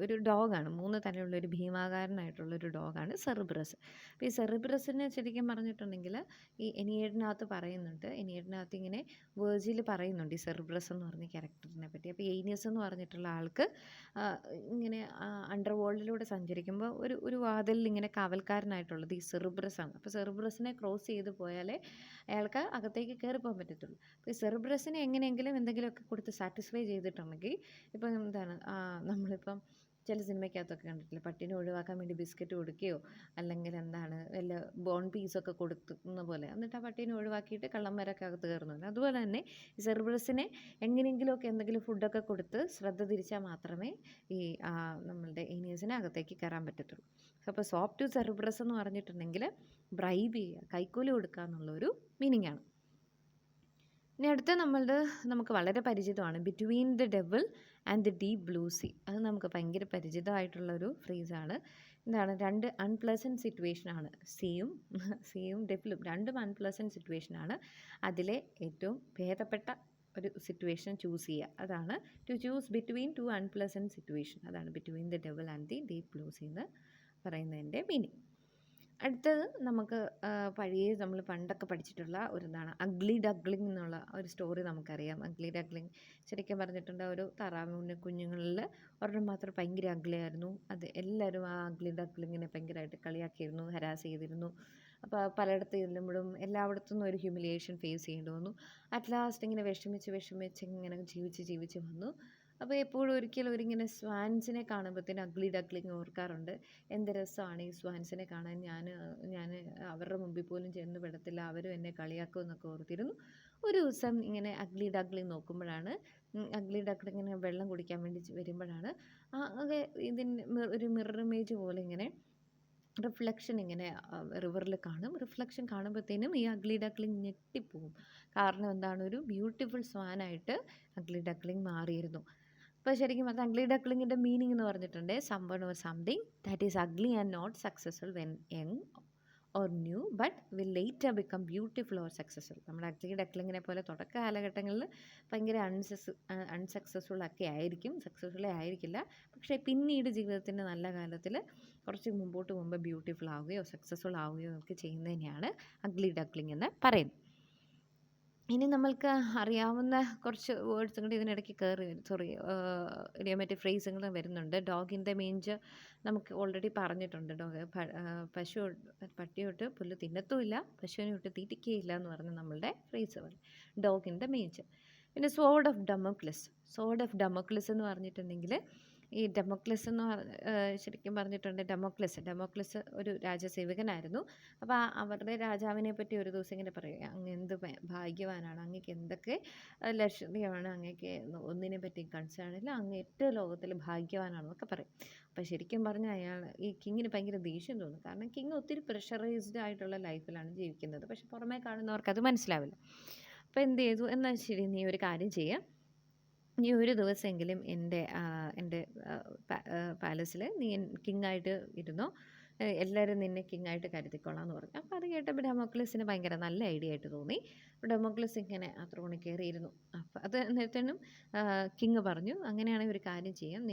ഒരു ഡോഗാണ്, 3 തലയുള്ള ഒരു ഭീമാകാരനായിട്ടുള്ളൊരു ഡോഗാണ് സെറിബ്രസ്. അപ്പോൾ ഈ സെറിബ്രസിനെ ശരിക്കും പറഞ്ഞിട്ടുണ്ടെങ്കിൽ ഈ എനിയേഡിനകത്ത് പറയുന്നുണ്ട്, എനിയേഡിനകത്ത് ഇങ്ങനെ വേർജിൽ പറയുന്നുണ്ട് ഈ സെറിബ്രസ് എന്ന് പറഞ്ഞ ക്യാരക്ടറിനെ പറ്റി. അപ്പോൾ എയ്നിയസ് എന്ന് പറഞ്ഞിട്ടുള്ള ആൾക്ക് ഇങ്ങനെ അണ്ടർ വേൾഡിലൂടെ സഞ്ചരിക്കുമ്പോൾ ഒരു വാതിലിൽ ഇങ്ങനെ കാവൽക്കാരനായിട്ടുള്ളത് ഈ സെറിബ്രസ് ആണ്. അപ്പോൾ സെറിബ്രസിനെ ക്രോസ് ചെയ്ത് പോയാലേ അയാൾക്ക് അകത്തേക്ക് കയറിപ്പോകാൻ പറ്റത്തുള്ളൂ. അപ്പോൾ ഈ സെറിബ്രസിനെ എങ്ങനെയെങ്കിലും എന്തെങ്കിലുമൊക്കെ കൊടുത്ത് സാറ്റിസ്ഫൈ ചെയ്തിട്ടുണ്ടെങ്കിൽ, ഇപ്പം എന്താണ്, നമ്മളിപ്പം ചില സിനിമയ്ക്കകത്തൊക്കെ കണ്ടിട്ടില്ല, പട്ടിനെ ഒഴിവാക്കാൻ വേണ്ടി ബിസ്ക്കറ്റ് കൊടുക്കുകയോ അല്ലെങ്കിൽ എന്താണ് വല്ല ബോൺ പീസൊക്കെ കൊടുക്കുന്ന പോലെ, എന്നിട്ട് ആ പട്ടീനെ ഒഴിവാക്കിയിട്ട് കള്ളന്മാരൊക്കെ അകത്ത് കയറുന്നുണ്ട്. അതുപോലെ തന്നെ ഈ സെറിബ്രസിനെ എങ്ങനെയെങ്കിലുമൊക്കെ എന്തെങ്കിലും ഫുഡൊക്കെ കൊടുത്ത് ശ്രദ്ധ തിരിച്ചാൽ മാത്രമേ ഈ നമ്മളുടെ ഏനിയസിനെ അകത്തേക്ക് കയറാൻ പറ്റത്തുള്ളൂ. അപ്പോൾ സോപ്പ് ടു സെറിബ്രസ് എന്ന് പറഞ്ഞിട്ടുണ്ടെങ്കിൽ ബ്രൈബ് ചെയ്യുക, കൈക്കൂലി കൊടുക്കുക എന്നുള്ളൊരു മീനിങ് ആണ്. ഇനി അടുത്ത നമുക്ക് വളരെ പരിചിതമാണ്, between the devil and the deep blue see. അത് നമുക്ക് ഭയങ്കര പരിചിതമായിട്ടുള്ളൊരു ഫ്രേസാണ്. എന്താണ്, 2 അൺപ്ലസൻറ്റ് സിറ്റുവേഷനാണ്. സീയും ഡെവിളും രണ്ടും അൺപ്ലസൻറ്റ് സിറ്റുവേഷനാണ്. അതിലെ ഏറ്റവും ഭേദപ്പെട്ട ഒരു സിറ്റുവേഷൻ ചൂസ് ചെയ്യുക. അതാണ് to choose between two unpleasant situation. അതാണ് between the devil and the deep blue sea എന്ന് പറയുന്നതിൻ്റെ മീനിങ്. അടുത്തത് നമുക്ക് പഴയ നമ്മൾ പണ്ടൊക്കെ പഠിച്ചിട്ടുള്ള ഒരു ഇതാണ് അഗ്ലി ഡഗ്ലിംഗ് എന്നുള്ള ഒരു സ്റ്റോറി നമുക്കറിയാം. അഗ്ലി ഡഗ്ലിംഗ് ശരിക്കും പറഞ്ഞിട്ടുണ്ട് ഒരു താറാവിൻ്റെ കുഞ്ഞുങ്ങളിൽ ഒരെണ്ണം മാത്രം ഭയങ്കര അഗ്ലി ആയിരുന്നു. അത് എല്ലാവരും ആ അഗ്ലി ഡഗ്ലിങ്ങിനെ ഭയങ്കരമായിട്ട് കളിയാക്കിയിരുന്നു, ഹരാസ് ചെയ്തിരുന്നു. അപ്പോൾ പലയിടത്ത് ചെല്ലുമ്പോഴും എല്ലായിടത്തും ഒരു ഹ്യൂമിലിയേഷൻ ഫേസ് ചെയ്യേണ്ടി വന്നു. അറ്റ് ലാസ്റ്റ് ഇങ്ങനെ വിഷമിച്ച് ഇങ്ങനെ ജീവിച്ച് വന്നു. അപ്പോൾ എപ്പോഴും ഒരിങ്ങനെ സ്വാൻസിനെ കാണുമ്പോഴത്തേനും അഗ്ലി ഡഗ്ലിങ് ഓർക്കാറുണ്ട്. എന്ത് രസമാണ് ഈ സ്വാൻസിനെ കാണാൻ, ഞാൻ അവരുടെ മുമ്പിൽ പോലും ചെന്ന് പെടത്തില്ല, അവരും എന്നെ കളിയാക്കും എന്നൊക്കെ ഓർത്തിരുന്നു. ഒരു ദിവസം ഇങ്ങനെ അഗ്ലി ഡഗ്ലിങ് നോക്കുമ്പോഴാണ് അഗ്ലി ഡഗ്ലിങ്ങിനെ വെള്ളം കുടിക്കാൻ വേണ്ടി വരുമ്പോഴാണ് ഇതിന് ഒരു മിറർ ഇമേജ് പോലെ ഇങ്ങനെ റിഫ്ലക്ഷൻ ഇങ്ങനെ റിവറിൽ കാണും. റിഫ്ലക്ഷൻ കാണുമ്പോഴത്തേനും ഈ അഗ്ലി ഡക്ലിങ് ഞെട്ടിപ്പോവും. കാരണം എന്താണ്, ഒരു ബ്യൂട്ടിഫുൾ സ്വാനായിട്ട് അഗ്ലി ഡക്ലിങ് മാറിയിരുന്നു. അപ്പോൾ ശരിക്കും അത് അഗ്ലി ഡക്ലിങ്ങിൻ്റെ മീനിങ് എന്ന് പറഞ്ഞിട്ടുണ്ട് someone or something that is ugly and not successful when young or new but will later become beautiful or successful. നമ്മുടെ അഗ്ലി ഡക്ലിങ്ങിനെ പോലെ തുടക്ക കാലഘട്ടങ്ങളിൽ ഭയങ്കര അൺസക്സസ്ഫുൾ ഒക്കെ ആയിരിക്കും, സക്സസ്ഫുള്ളേ ആയിരിക്കില്ല. പക്ഷേ പിന്നീട് ജീവിതത്തിൻ്റെ നല്ല കാലത്തിൽ കുറച്ച് മുമ്പോട്ട് പോകുമ്പോൾ ബ്യൂട്ടിഫുൾ ആവുകയോ സക്സസ്ഫുൾ ആവുകയോ ഒക്കെ ചെയ്യുന്നതിനെയാണ് അഗ്ലി ഡക്ലിംഗ് എന്ന് പറയുന്നത്. ഇനി നമ്മൾക്ക് അറിയാവുന്ന കുറച്ച് വേർഡ്സും കൂടി ഇതിനിടയ്ക്ക് ഇഡിയോമാറ്റിക് ഫ്രേസുകൾ വരുന്നുണ്ട്. ഡോഗ് ഇൻ ദ മേഞ്ചർ നമുക്ക് ഓൾറെഡി പറഞ്ഞിട്ടുണ്ട്. പട്ടിയൊട്ട് പുല്ല് തിന്നത്തുമില്ല, പശുവിനെ വിട്ട് തീറ്റിക്കുകയില്ല എന്ന് പറഞ്ഞ് നമ്മളുടെ ഫ്രേസുകൾ ഡോഗ് ഇൻ ദ മേഞ്ചർ. പിന്നെ സോർഡ് ഓഫ് ഡെമോക്ലിസ് എന്ന് പറഞ്ഞിട്ടുണ്ടെങ്കിൽ ഈ ഡെമോക്ലിസ് എന്ന് ശരിക്കും പറഞ്ഞിട്ടുണ്ട് ഡെമോക്ലിസ് ഒരു രാജസേവകനായിരുന്നു. അപ്പോൾ അവരുടെ രാജാവിനെ പറ്റി ഒരു ദിവസം ഇങ്ങനെ പറയുക, അങ്ങ് എന്ത് ഭാഗ്യവാനാണ്, അങ്ങേക്ക് എന്തൊക്കെ ലക്ഷ്യമാണ്, അങ്ങേക്ക് ഒന്നിനെ പറ്റി കൺസേൺ ഇല്ല, അങ്ങ് ഏറ്റവും ലോകത്തിൽ ഭാഗ്യവാനാണെന്നൊക്കെ പറയും. അപ്പോൾ ശരിക്കും പറഞ്ഞാൽ ഈ കിങ്ങിന് ഭയങ്കര ദേഷ്യം തോന്നും. കാരണം കിങ് ഒത്തിരി പ്രഷറൈസ്ഡ് ആയിട്ടുള്ള ലൈഫിലാണ് ജീവിക്കുന്നത്. പക്ഷെ പുറമേ കാണുന്നവർക്ക് അത് മനസ്സിലാവില്ല. അപ്പോൾ എന്ത് ചെയ്തു, എന്നാൽ ശരി നീ ഒരു കാര്യം ചെയ്യുക, നീ ഒരു ദിവസമെങ്കിലും എൻ്റെ പാലസിൽ നീ കിങ്ങായിട്ട് ഇരുന്നോ, എല്ലാവരും നിന്നെ കിങ്ങായിട്ട് കരുതിക്കൊള്ളാം എന്ന് പറഞ്ഞു. അപ്പോൾ അത് കേട്ടപ്പോൾ ഡെമോക്ലസിന് ഭയങ്കര നല്ല ഐഡിയ ആയിട്ട് തോന്നി. ഡെമോക്ലസ് ഇങ്ങനെ ആ ത്രോണിൽ കയറിയിരുന്നു. അപ്പോൾ അത് നേരത്തേനും കിങ് പറഞ്ഞു, അങ്ങനെയാണെങ്കിൽ ഒരു കാര്യം ചെയ്യാം,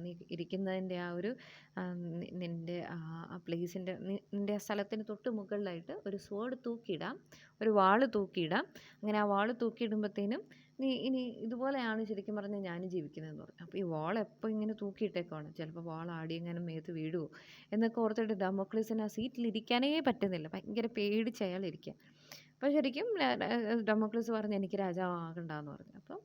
നീ ഇരിക്കുന്നതിൻ്റെ ആ ഒരു നിൻ്റെ ആ പ്ലേസിൻ്റെ നിൻ്റെ ആ സ്ഥലത്തിന് തൊട്ട് മുകളിലായിട്ട് ഒരു സ്വോർഡ് തൂക്കിയിടാം, ഒരു വാള് തൂക്കിയിടാം. അങ്ങനെ ആ വാള് തൂക്കിയിടുമ്പോഴത്തേനും നീ ഇനി ഇതുപോലെയാണ് ശരിക്കും പറഞ്ഞാൽ ഞാൻ ജീവിക്കുന്നതെന്ന് പറഞ്ഞു. അപ്പോൾ ഈ വാൾ എപ്പോൾ ഇങ്ങനെ തൂക്കിയിട്ടേക്കാണ്, ചിലപ്പോൾ വാൾ ആടിയെങ്ങാനും മേത്ത് വീഴുമോ എന്നൊക്കെ ഓർത്തിട്ട് ഡെമോക്ലസിന് ആ സീറ്റിലിരിക്കാനേ പറ്റുന്നില്ല, ഭയങ്കര പേടിച്ച് അയാൾ ഇരിക്കുക. അപ്പോൾ ശരിക്കും ഡെമോക്ലസ് പറഞ്ഞു, എനിക്ക് രാജാവാകണ്ടെന്ന് പറഞ്ഞു. അപ്പോൾ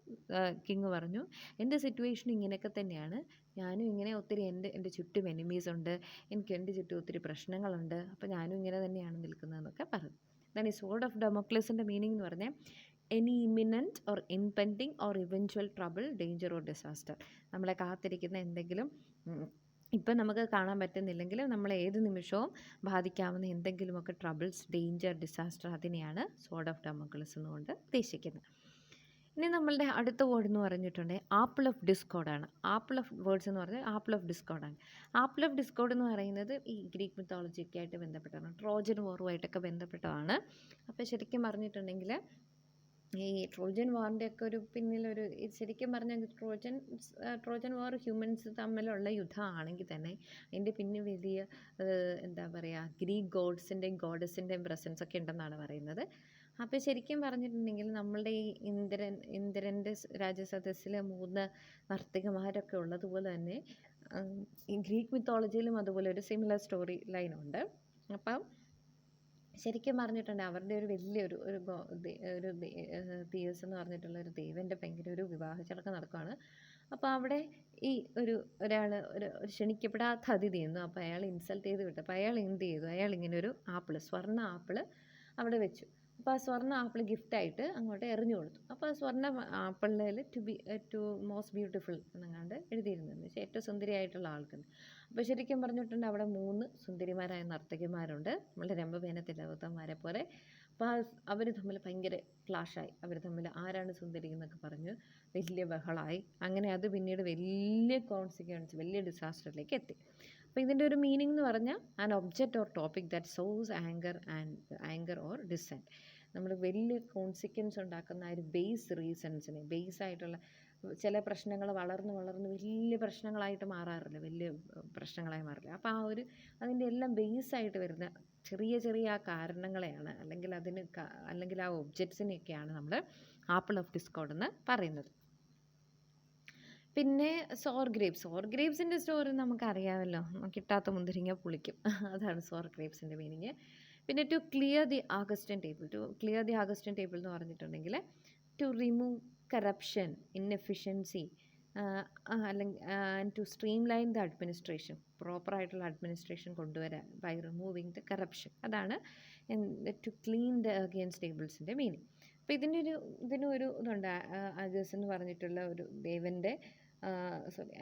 കിങ് പറഞ്ഞു, എൻ്റെ സിറ്റുവേഷൻ ഇങ്ങനെയൊക്കെ തന്നെയാണ്, ഞാനും ഇങ്ങനെ ഒത്തിരി എൻ്റെ ചുറ്റും എനിമീസ് ഉണ്ട്, എനിക്ക് എൻ്റെ ചുറ്റും ഒത്തിരി പ്രശ്നങ്ങളുണ്ട്, അപ്പോൾ ഞാനും ഇങ്ങനെ തന്നെയാണ് നിൽക്കുന്നതെന്നൊക്കെ പറഞ്ഞു. അതാണ് ഈ സോർഡ് ഓഫ് ഡെമോക്ലസിൻ്റെ മീനിങ് എന്ന് പറഞ്ഞാൽ any imminent or impending or eventual trouble, danger or disaster. നമ്മളെ കാത്തിരിക്കുന്ന എന്തെങ്കിലും ഇപ്പം നമുക്ക് കാണാൻ പറ്റുന്നില്ലെങ്കിലും നമ്മളെ ഏത് നിമിഷവും ബാധിക്കാവുന്ന എന്തെങ്കിലുമൊക്കെ ട്രബിൾസ്, ഡേഞ്ചർ, ഡിസാസ്റ്റർ, അതിനെയാണ് സോർഡ് ഓഫ് ഡെമോക്ലസ് എന്നുകൊണ്ട് ഉദ്ദേശിക്കുന്നത്. ഇനി നമ്മളുടെ അടുത്ത വേർഡ് എന്ന് പറഞ്ഞിട്ടുണ്ടെങ്കിൽ ആപ്പിൾ ഓഫ് ഡിസ്കോർഡാണ്. ആപ്പിൾ ഓഫ് വേർഡ്സ് എന്ന് പറഞ്ഞാൽ ആപ്പിൾ ഓഫ് ഡിസ്കോർഡാണ്. ആപ്പിൾ ഓഫ് ഡിസ്കോർഡ് എന്ന് പറയുന്നത് ഈ ഗ്രീക്ക് മിത്തോളജിയൊക്കെ ആയിട്ട് ബന്ധപ്പെട്ടതാണ്, ട്രോജൻ വാറുമായിട്ടൊക്കെ ബന്ധപ്പെട്ടതാണ്. അപ്പോൾ ശരിക്കും പറഞ്ഞിട്ടുണ്ടെങ്കിൽ ഈ ട്രോജൻ വാറിൻ്റെ ഒക്കെ ഒരു പിന്നിലൊരു ശരിക്കും പറഞ്ഞാൽ ട്രോജൻ വാർ ഹ്യൂമൻസ് തമ്മിലുള്ള യുദ്ധമാണെങ്കിൽ തന്നെ അതിൻ്റെ പിന്നെ വലിയ എന്താ പറയുക, ഗ്രീക്ക് ഗോഡ്സിൻ്റെയും ഗോഡസിൻ്റെയും പ്രസൻസ് ഒക്കെ ഉണ്ടെന്നാണ് പറയുന്നത്. അപ്പോൾ ശരിക്കും പറഞ്ഞിട്ടുണ്ടെങ്കിൽ നമ്മളുടെ ഈ ഇന്ദ്രൻ്റെ രാജസദസ്സിൽ 3 നർത്തകിമാരൊക്കെ ഉള്ളതുപോലെ തന്നെ ഈ ഗ്രീക്ക് മിത്തോളജിയിലും അതുപോലെ ഒരു സിമിലർ സ്റ്റോറി ലൈനുണ്ട്. അപ്പം ശരിക്കും പറഞ്ഞിട്ടുണ്ടെങ്കിൽ അവരുടെ ഒരു വലിയൊരു തിയേഴ്സ് എന്ന് പറഞ്ഞിട്ടുള്ള ഒരു ദേവൻ്റെ ഭയങ്കര ഒരു വിവാഹ ചടങ്ങ് നടക്കുകയാണ്. അപ്പോൾ അവിടെ ഈ ഒരാൾ ഒരു ക്ഷണിക്കപ്പെടാത്ത അതിഥി ചെയ്യുന്നു. അപ്പോൾ അയാൾ ഇൻസൾട്ട് ചെയ്ത് വിട്ടു. അപ്പോൾ അയാൾ എന്ത് ചെയ്തു, അയാൾ ഇങ്ങനെ ഒരു സ്വർണ്ണ ആപ്പിൾ അവിടെ വെച്ചു. അപ്പോൾ ആ സ്വർണ്ണ ആപ്പിൾ ഗിഫ്റ്റായിട്ട് അങ്ങോട്ട് എറിഞ്ഞു കൊടുത്തു. അപ്പോൾ ആ സ്വർണ്ണ ആപ്പിളിൽ ടു മോസ്റ്റ് ബ്യൂട്ടിഫുൾ എന്നങ്ങാണ്ട് എഴുതിയിരുന്നു, എന്ന് വെച്ചാൽ ഏറ്റവും സുന്ദരിയായിട്ടുള്ള ആൾക്ക്. അപ്പോൾ ശരിക്കും പറഞ്ഞിട്ടുണ്ട് അവിടെ 3 സുന്ദരിമാരായ നർത്തകിമാരുണ്ട്, നമ്മളുടെ രംഭവേന തിലകവതിമാരെ പോലെ. അപ്പോൾ അവർ തമ്മിൽ ഭയങ്കര ക്ലാഷായി, അവർ തമ്മിൽ ആരാണ് സുന്ദരി എന്നൊക്കെ പറഞ്ഞ് വലിയ ബഹളമായി. അങ്ങനെ അത് പിന്നീട് വലിയ കോൺസിക്വൻസ്, വലിയ ഡിസാസ്റ്ററിലേക്ക് എത്തി. അപ്പോൾ ഇതിൻ്റെ ഒരു മീനിങ് എന്ന് പറഞ്ഞാൽ an object or topic that sauce anchor or decent. നമ്മൾ വലിയ കോൺസിക്വൻസ് ഉണ്ടാക്കുന്ന ഒരു റീസൺസിനെ ആയിട്ടുള്ള ചില പ്രശ്നങ്ങൾ വളർന്ന് വളർന്ന് വലിയ പ്രശ്നങ്ങളായിട്ട് മാറാറില്ല, വലിയ പ്രശ്നങ്ങളായി മാറില്ല. അപ്പോൾ അതിൻ്റെ എല്ലാം ബേസായിട്ട് വരുന്ന ചെറിയ ചെറിയ ആ കാരണങ്ങളെയാണ്, അല്ലെങ്കിൽ ആ ഒബ്ജക്ട്സിനെയൊക്കെയാണ് നമ്മൾ ആപ്പിൾ ഓഫ് ഡിസ്കോർഡ് എന്ന് പറയുന്നത്. പിന്നെ സോർ ഗ്രേപ്സിൻ്റെ സ്റ്റോറി നമുക്കറിയാമല്ലോ, കിട്ടാത്ത മുന്തിരിങ്ങ പുളിക്കും, അതാണ് സോർ ഗ്രേപ്സിൻ്റെ മീനിങ്. പിന്നെ to clear the Augustan table എന്ന് പറഞ്ഞിട്ടുണ്ടെങ്കിൽ ടു റിമൂവ് കറപ്ഷൻ, ഇൻഎഫിഷ്യൻസി, അല്ലെങ്കിൽ to streamline the administration, പ്രോപ്പറായിട്ടുള്ള അഡ്മിനിസ്ട്രേഷൻ കൊണ്ടുവരാൻ ബൈ റിമൂവിങ് ദ കറപ്ഷൻ. അതാണ് ടു ക്ലീൻ ദ അഗെയിൻസ്റ്റ് ടേബിൾസിൻ്റെ മീനിങ്. അപ്പോൾ ഇതിനൊരു ഇതുണ്ട്. ആജേഴ്സ് എന്ന് പറഞ്ഞിട്ടുള്ള ഒരു ദേവൻ്റെ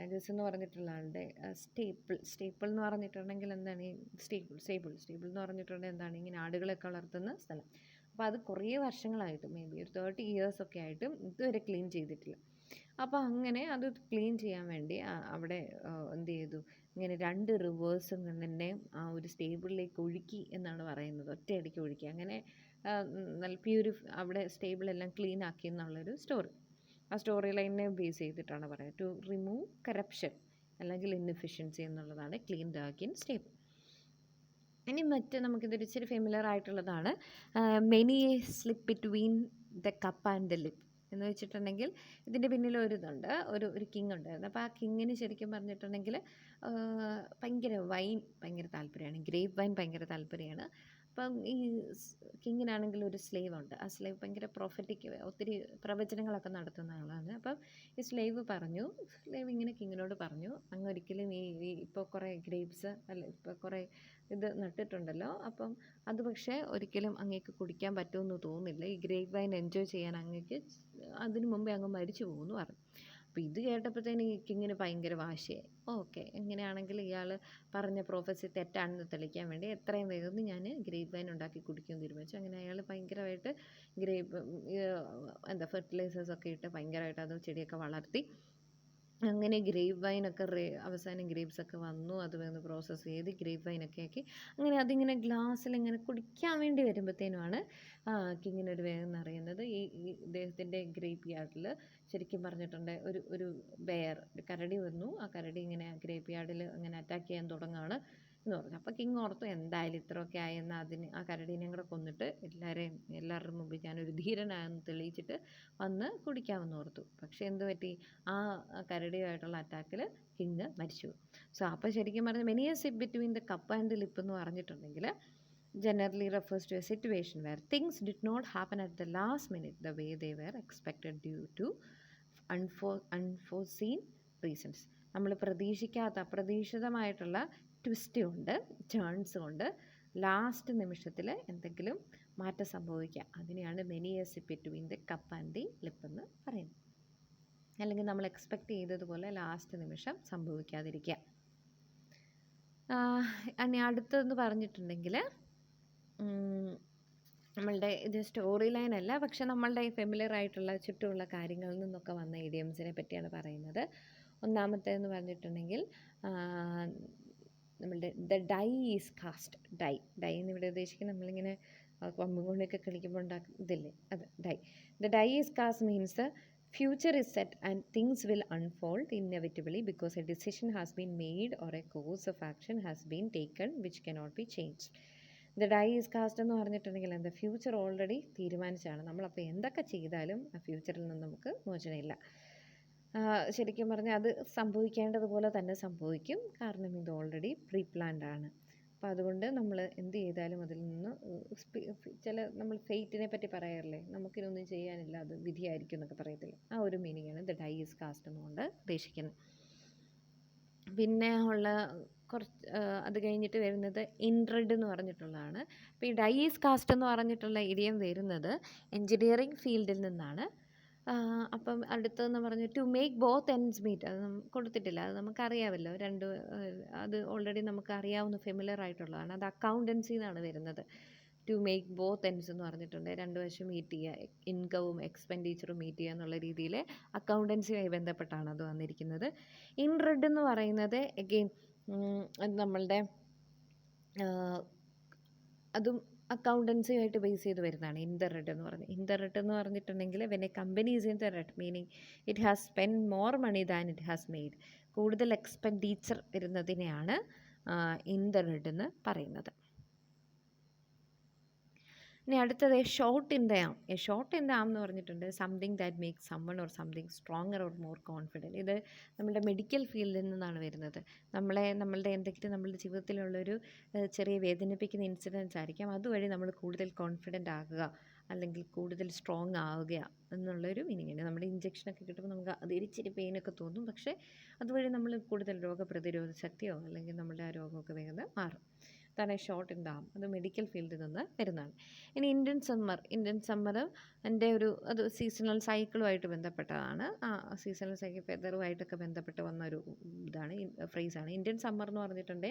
ആജേഴ്സ് എന്ന് പറഞ്ഞിട്ടുള്ള ആളുടെ സ്റ്റേപ്പിൾ എന്ന് പറഞ്ഞിട്ടുണ്ടെങ്കിൽ എന്താണ് ഈ സ്റ്റേബിൾ എന്ന് പറഞ്ഞിട്ടുണ്ടെങ്കിൽ എന്താണ്, ഇങ്ങനെ ആടുകളൊക്കെ വളർത്തുന്ന സ്ഥലം. അപ്പോൾ അത് കുറേ വർഷങ്ങളായിട്ട്, മേ ബി ഒരു 30 years ഒക്കെ ആയിട്ടും ഇതുവരെ ക്ലീൻ ചെയ്തിട്ടില്ല. അപ്പോൾ അങ്ങനെ അത് ക്ലീൻ ചെയ്യാൻ വേണ്ടി അവിടെ എന്ത് ചെയ്തു, ഇങ്ങനെ 2 റിവേഴ്സും തന്നെ ആ ഒരു സ്റ്റേബിളിലേക്ക് ഒഴുക്കി എന്നാണ് പറയുന്നത്, ഒറ്റയടിക്ക് ഒഴുക്കി. അങ്ങനെ നല്ല അവിടെ സ്റ്റേബിളെല്ലാം ക്ലീൻ ആക്കി എന്നുള്ളൊരു സ്റ്റോറി. ആ സ്റ്റോറി ലൈനിനെ ബേസ് ചെയ്തിട്ടാണ് പറയുന്നത്. ടു റിമൂവ് കറപ്ഷൻ അല്ലെങ്കിൽ ഇൻഎഫിഷ്യൻസി എന്നുള്ളതാണ് ക്ലീൻ ദ അഗെയിൻ സ്റ്റേബിൾ. ഇനി നമുക്കിതൊരു ഇച്ചിരി ഫെമിലർ ആയിട്ടുള്ളതാണ്. Many A slip between the cup and the lip എന്ന് വെച്ചിട്ടുണ്ടെങ്കിൽ ഇതിൻ്റെ പിന്നിൽ ഇതുണ്ട്. ഒരു കിങ് ഉണ്ടായിരുന്നു. അപ്പോൾ ആ കിങ്ങിന് ശരിക്കും പറഞ്ഞിട്ടുണ്ടെങ്കിൽ ഭയങ്കര താല്പര്യമാണ്, ഗ്രേപ്പ് വൈൻ ഭയങ്കര താല്പര്യമാണ്. അപ്പം ഈ കിങ്ങിനാണെങ്കിൽ ഒരു സ്ലേവ് ഉണ്ട്. ആ സ്ലേവ് ഭയങ്കര പ്രൊഫറ്റിക്, ഒത്തിരി പ്രവചനങ്ങളൊക്കെ നടത്തുന്ന ആളാണ്. അപ്പം ഈ സ്ലേവ് ഇങ്ങനെ കിങ്ങിനോട് പറഞ്ഞു, അങ്ങ് ഒരിക്കലും ഇപ്പോൾ കുറേ ഗ്രേപ്സ് ഇപ്പോൾ കുറേ ഇത് നട്ടിട്ടുണ്ടല്ലോ, അപ്പം അത് പക്ഷേ ഒരിക്കലും അങ്ങേക്ക് കുടിക്കാൻ പറ്റുമെന്ന് തോന്നുന്നില്ല. ഈ ഗ്രേപ്പ് വൈൻ എൻജോയ് ചെയ്യാൻ അങ്ങേക്ക് അതിനു മുമ്പേ അങ്ങ് മരിച്ചു പോകുമെന്ന് പറഞ്ഞു. അപ്പോൾ ഇത് കേട്ടപ്പോഴത്തേന് ഈ കിങ്ങിന് ഭയങ്കര വാശിയായി. ഓക്കെ, എങ്ങനെയാണെങ്കിൽ ഇയാൾ പറഞ്ഞ പ്രോഫസി തെറ്റാണെന്ന് തെളിയിക്കാൻ വേണ്ടി എത്രയും വേഗം ഞാൻ ഗ്രേപ്പ് വൈൻ ഉണ്ടാക്കി കുടിക്കുമെന്ന് തീരുമാനിച്ചു. അങ്ങനെ അയാൾ ഭയങ്കരമായിട്ട് ഫെർട്ടിലൈസേഴ്സൊക്കെ ഇട്ട് ഭയങ്കരമായിട്ട് അത് ചെടിയൊക്കെ വളർത്തി. അങ്ങനെ ഗ്രേപ്പ് വൈനൊക്കെ അവസാനം ഗ്രേപ്സൊക്കെ വന്നു, അത് വന്ന് പ്രോസസ്സ് ചെയ്ത് ഗ്രേപ്പ് വൈനൊക്കെ ആക്കി. അങ്ങനെ അതിങ്ങനെ ഗ്ലാസ്സിൽ ഇങ്ങനെ കുടിക്കാൻ വേണ്ടി വരുമ്പോഴത്തേനുമാണ് കിങ്ങിനൊരു വേഗം അറിയുന്നത്. ഈ ഇദ്ദേഹത്തിൻ്റെ ഗ്രേപ്പ് യാർഡിൽ ശരിക്കും പറഞ്ഞിട്ടുണ്ട് ഒരു കരടി വന്നു. ആ കരടി ഇങ്ങനെ ഗ്രേപ്പ് യാർഡിൽ ഇങ്ങനെ അറ്റാക്ക് ചെയ്യാൻ തുടങ്ങുകയാണ് എന്ന് പറഞ്ഞു. അപ്പോൾ കിങ് ഓർത്തു, എന്തായാലും ഇത്രയൊക്കെ ആയെന്ന് ആ കരടീനെയും കൂടെ കൊന്നിട്ട് എല്ലാവരുടെ മുമ്പിൽ ഞാനൊരു ധീരനായെന്ന് തെളിയിച്ചിട്ട് വന്ന് കുടിക്കാമെന്ന് ഓർത്തു. പക്ഷേ എന്ത് പറ്റി, ആ കരടിയുമായിട്ടുള്ള അറ്റാക്കിൽ കിങ് മരിച്ചു. അപ്പോൾ ശരിക്കും പറഞ്ഞാൽ many A zip between the cup and the lip എന്ന് പറഞ്ഞിട്ടുണ്ടെങ്കിൽ generally refers to a situation where things did not happen at the last minute the way they were expected due to unforeseen reasons. നമ്മൾ അപ്രതീക്ഷിതമായിട്ടുള്ള twist കൊണ്ട്, turns കൊണ്ട് last നിമിഷത്തിൽ എന്തെങ്കിലും മാറ്റം സംഭവിക്കുക. അതിനെയാണ് many A zip between the cup and the lip എന്ന് പറയുന്നത്. അല്ലെങ്കിൽ നമ്മൾ എക്സ്പെക്റ്റ് ചെയ്തതുപോലെ ലാസ്റ്റ് നിമിഷം സംഭവിക്കാതിരിക്കുക. ഇനി അടുത്തതെന്ന് പറഞ്ഞിട്ടുണ്ടെങ്കിൽ നമ്മളുടെ ഇത് സ്റ്റോറി ലൈൻ അല്ല, പക്ഷെ നമ്മളുടെ ഈ ഫെമിലിയർ ആയിട്ടുള്ള ചുറ്റുമുള്ള കാര്യങ്ങളിൽ നിന്നൊക്കെ വന്ന ഇഡിയംസിനെ പറ്റിയാണ് പറയുന്നത്. ഒന്നാമത്തേതെന്ന് പറഞ്ഞിട്ടുണ്ടെങ്കിൽ നമ്മളുടെ the die is cast. Die എന്നിവിടെ ഉദ്ദേശിക്കുന്നത് നമ്മളിങ്ങനെ പമ്പും കൊണ്ടൊക്കെ കളിക്കുമ്പോൾ ഇതില്ലേ, അത് die. The die is cast means the future is set and things will unfold inevitably because a decision has been made or a course of action has been taken which cannot be changed. The die is cast എന്ന് പറഞ്ഞിട്ടുണ്ടെങ്കിൽ എന്താ, future already തീരുമാനിച്ചാണ്. നമ്മളപ്പോൾ എന്തൊക്കെ ചെയ്താലും ആ ഫ്യൂച്ചറിൽ നിന്ന് നമുക്ക് മോചനമില്ല. ശരിക്കും പറഞ്ഞാൽ അത് സംഭവിക്കേണ്ടതുപോലെ തന്നെ സംഭവിക്കും, കാരണം ഇത് ഓൾറെഡി പ്രീ പ്ലാൻഡ് ആണ്. അപ്പോൾ അതുകൊണ്ട് നമ്മൾ എന്ത് ചെയ്താലും അതിൽ നിന്ന് നമ്മൾ ഫെയ്റ്റിനെ പറ്റി പറയാറില്ലേ, നമുക്കിതൊന്നും ചെയ്യാനില്ല, അത് വിധിയായിരിക്കും എന്നൊക്കെ പറയത്തില്ല. ആ ഒരു മീനിങ്ങാണ് ദ ഡൈ ഈസ് കാസ്റ്റ് എന്നുകൊണ്ട് ഉദ്ദേശിക്കുന്നത്. പിന്നെ അത് കഴിഞ്ഞിട്ട് വരുന്നത് ഇൻട്രഡ് എന്ന് പറഞ്ഞിട്ടുള്ളതാണ്. അപ്പോൾ ഈ ഡൈ ഈസ് കാസ്റ്റ് എന്ന് പറഞ്ഞിട്ടുള്ള ഇഡിയം വരുന്നത് എൻജിനീയറിംഗ് ഫീൽഡിൽ നിന്നാണ്. അപ്പം അടുത്തതെന്ന് പറഞ്ഞ് to make both ends meet, അത് കൊടുത്തിട്ടില്ല, അത് നമുക്കറിയാമല്ലോ. അത് ഓൾറെഡി നമുക്ക് അറിയാവുന്ന ഫെമിലിയർ ആയിട്ടുള്ളതാണ്. അത് അക്കൗണ്ടൻസി എന്നാണ് വരുന്നത്. ടു മേക്ക് ബോത്ത് എൻഡ്സ് എന്ന് പറഞ്ഞിട്ടുണ്ട്, രണ്ട് വശം മീറ്റ് ചെയ്യുക, ഇൻകവും എക്സ്പെൻഡിച്ചറും മീറ്റ് ചെയ്യുക എന്നുള്ള രീതിയിൽ അക്കൗണ്ടൻസിയുമായി ബന്ധപ്പെട്ടാണ് അത് വന്നിരിക്കുന്നത്. ഇൻട്രഡ് എന്ന് പറയുന്നത് എഗെയിൻ നമ്മളുടെ അതും അക്കൗണ്ടൻസിയുമായിട്ട് ബേസ് ചെയ്ത് വരുന്നതാണ് ഇൻ ദ റെഡ് എന്ന് പറഞ്ഞത്. ഇൻ ദ റെഡ് എന്ന് പറഞ്ഞിട്ടുണ്ടെങ്കിൽ when a company is in the red meaning it has spend more money than it has made. കൂടുതൽ എക്സ്പെൻഡിച്ചർ വരുന്നതിനെയാണ് ഇൻ ദ റെഡ് എന്ന് പറയുന്നത്. ഇനി അടുത്തത് shot in the arm. Shot in the arm എന്ന് പറഞ്ഞിട്ടുണ്ട് something that makes someone or something stronger or more confident. ഇത് നമ്മുടെ മെഡിക്കൽ ഫീൽഡിൽ നിന്നാണ് വരുന്നത്. നമ്മളുടെ എന്തെങ്കിലും നമ്മളുടെ ജീവിതത്തിലുള്ളൊരു ചെറിയ വേദനിപ്പിക്കുന്ന ഇൻസിഡൻസ് ആയിരിക്കാം, അതുവഴി നമ്മൾ കൂടുതൽ കോൺഫിഡൻ്റ് ആകുക അല്ലെങ്കിൽ കൂടുതൽ സ്ട്രോങ് ആവുക എന്നുള്ളൊരു മീനിങ്. നമ്മുടെ ഇഞ്ചക്ഷനൊക്കെ കിട്ടുമ്പോൾ നമുക്ക് അത് ഇച്ചിരി പെയിനൊക്കെ തോന്നും, പക്ഷേ അതുവഴി നമ്മൾ കൂടുതൽ രോഗപ്രതിരോധ ശക്തിയോ അല്ലെങ്കിൽ നമ്മുടെ ആ രോഗമൊക്കെ വേഗം മാറും. അതാണ് ഷോർട്ട് ഇൻ ദ ആം. അത് മെഡിക്കൽ ഫീൽഡിൽ നിന്ന് വരുന്നതാണ്. ഇനി ഇന്ത്യൻ സമ്മർ എൻ്റെ അത് സീസണൽ സൈക്കിളുമായിട്ട് ബന്ധപ്പെട്ടതാണ്. സീസണൽ സൈക്കിൾ വെതറുമായിട്ടൊക്കെ ബന്ധപ്പെട്ട് വന്ന ഒരു ഇതാണ്, ഫ്രേസാണ്. ഇന്ത്യൻ സമ്മർ എന്ന് പറഞ്ഞിട്ടുണ്ട്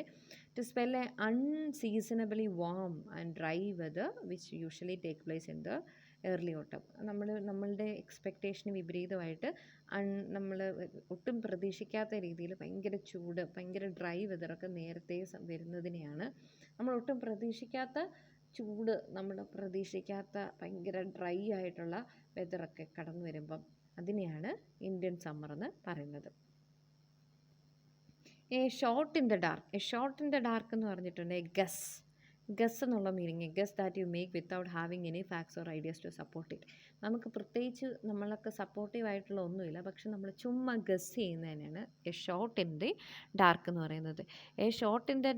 to spell a unseasonably warm and dry weather which usually take place in the early autumn. നമ്മളുടെ എക്സ്പെക്റ്റേഷന് വിപരീതമായിട്ട് നമ്മൾ ഒട്ടും പ്രതീക്ഷിക്കാത്ത രീതിയിൽ ഭയങ്കര ചൂട്, ഭയങ്കര ഡ്രൈ വെതറൊക്കെ നേരത്തെ വരുന്നതിനെയാണ് നമ്മൾ ഒട്ടും പ്രതീക്ഷിക്കാത്ത ചൂട്, നമ്മൾ പ്രതീക്ഷിക്കാത്ത ഭയങ്കര ഡ്രൈ ആയിട്ടുള്ള വെതറൊക്കെ കടന്നു വരുമ്പം അതിനെയാണ് ഇന്ത്യൻ സമ്മർ എന്ന് പറയുന്നത്. ഷോട്ട് ഇൻ ദ ഡാർക്ക് എന്ന് പറഞ്ഞിട്ടുണ്ട് ഗസ് എന്നുള്ള meaning. Guess that you make without having any facts or ideas to support it. നമുക്ക് പ്രത്യേകിച്ച് നമ്മളൊക്കെ സപ്പോർട്ടീവ് ആയിട്ടുള്ള ഒന്നുമില്ല, പക്ഷെ നമ്മൾ ചുമ്മാ ഗസ് ചെയ്യുന്നതിനാണ് ഷോട്ട് ഇൻ ദി ഡാർക്ക് എന്ന് പറയുന്നത്. Shot in the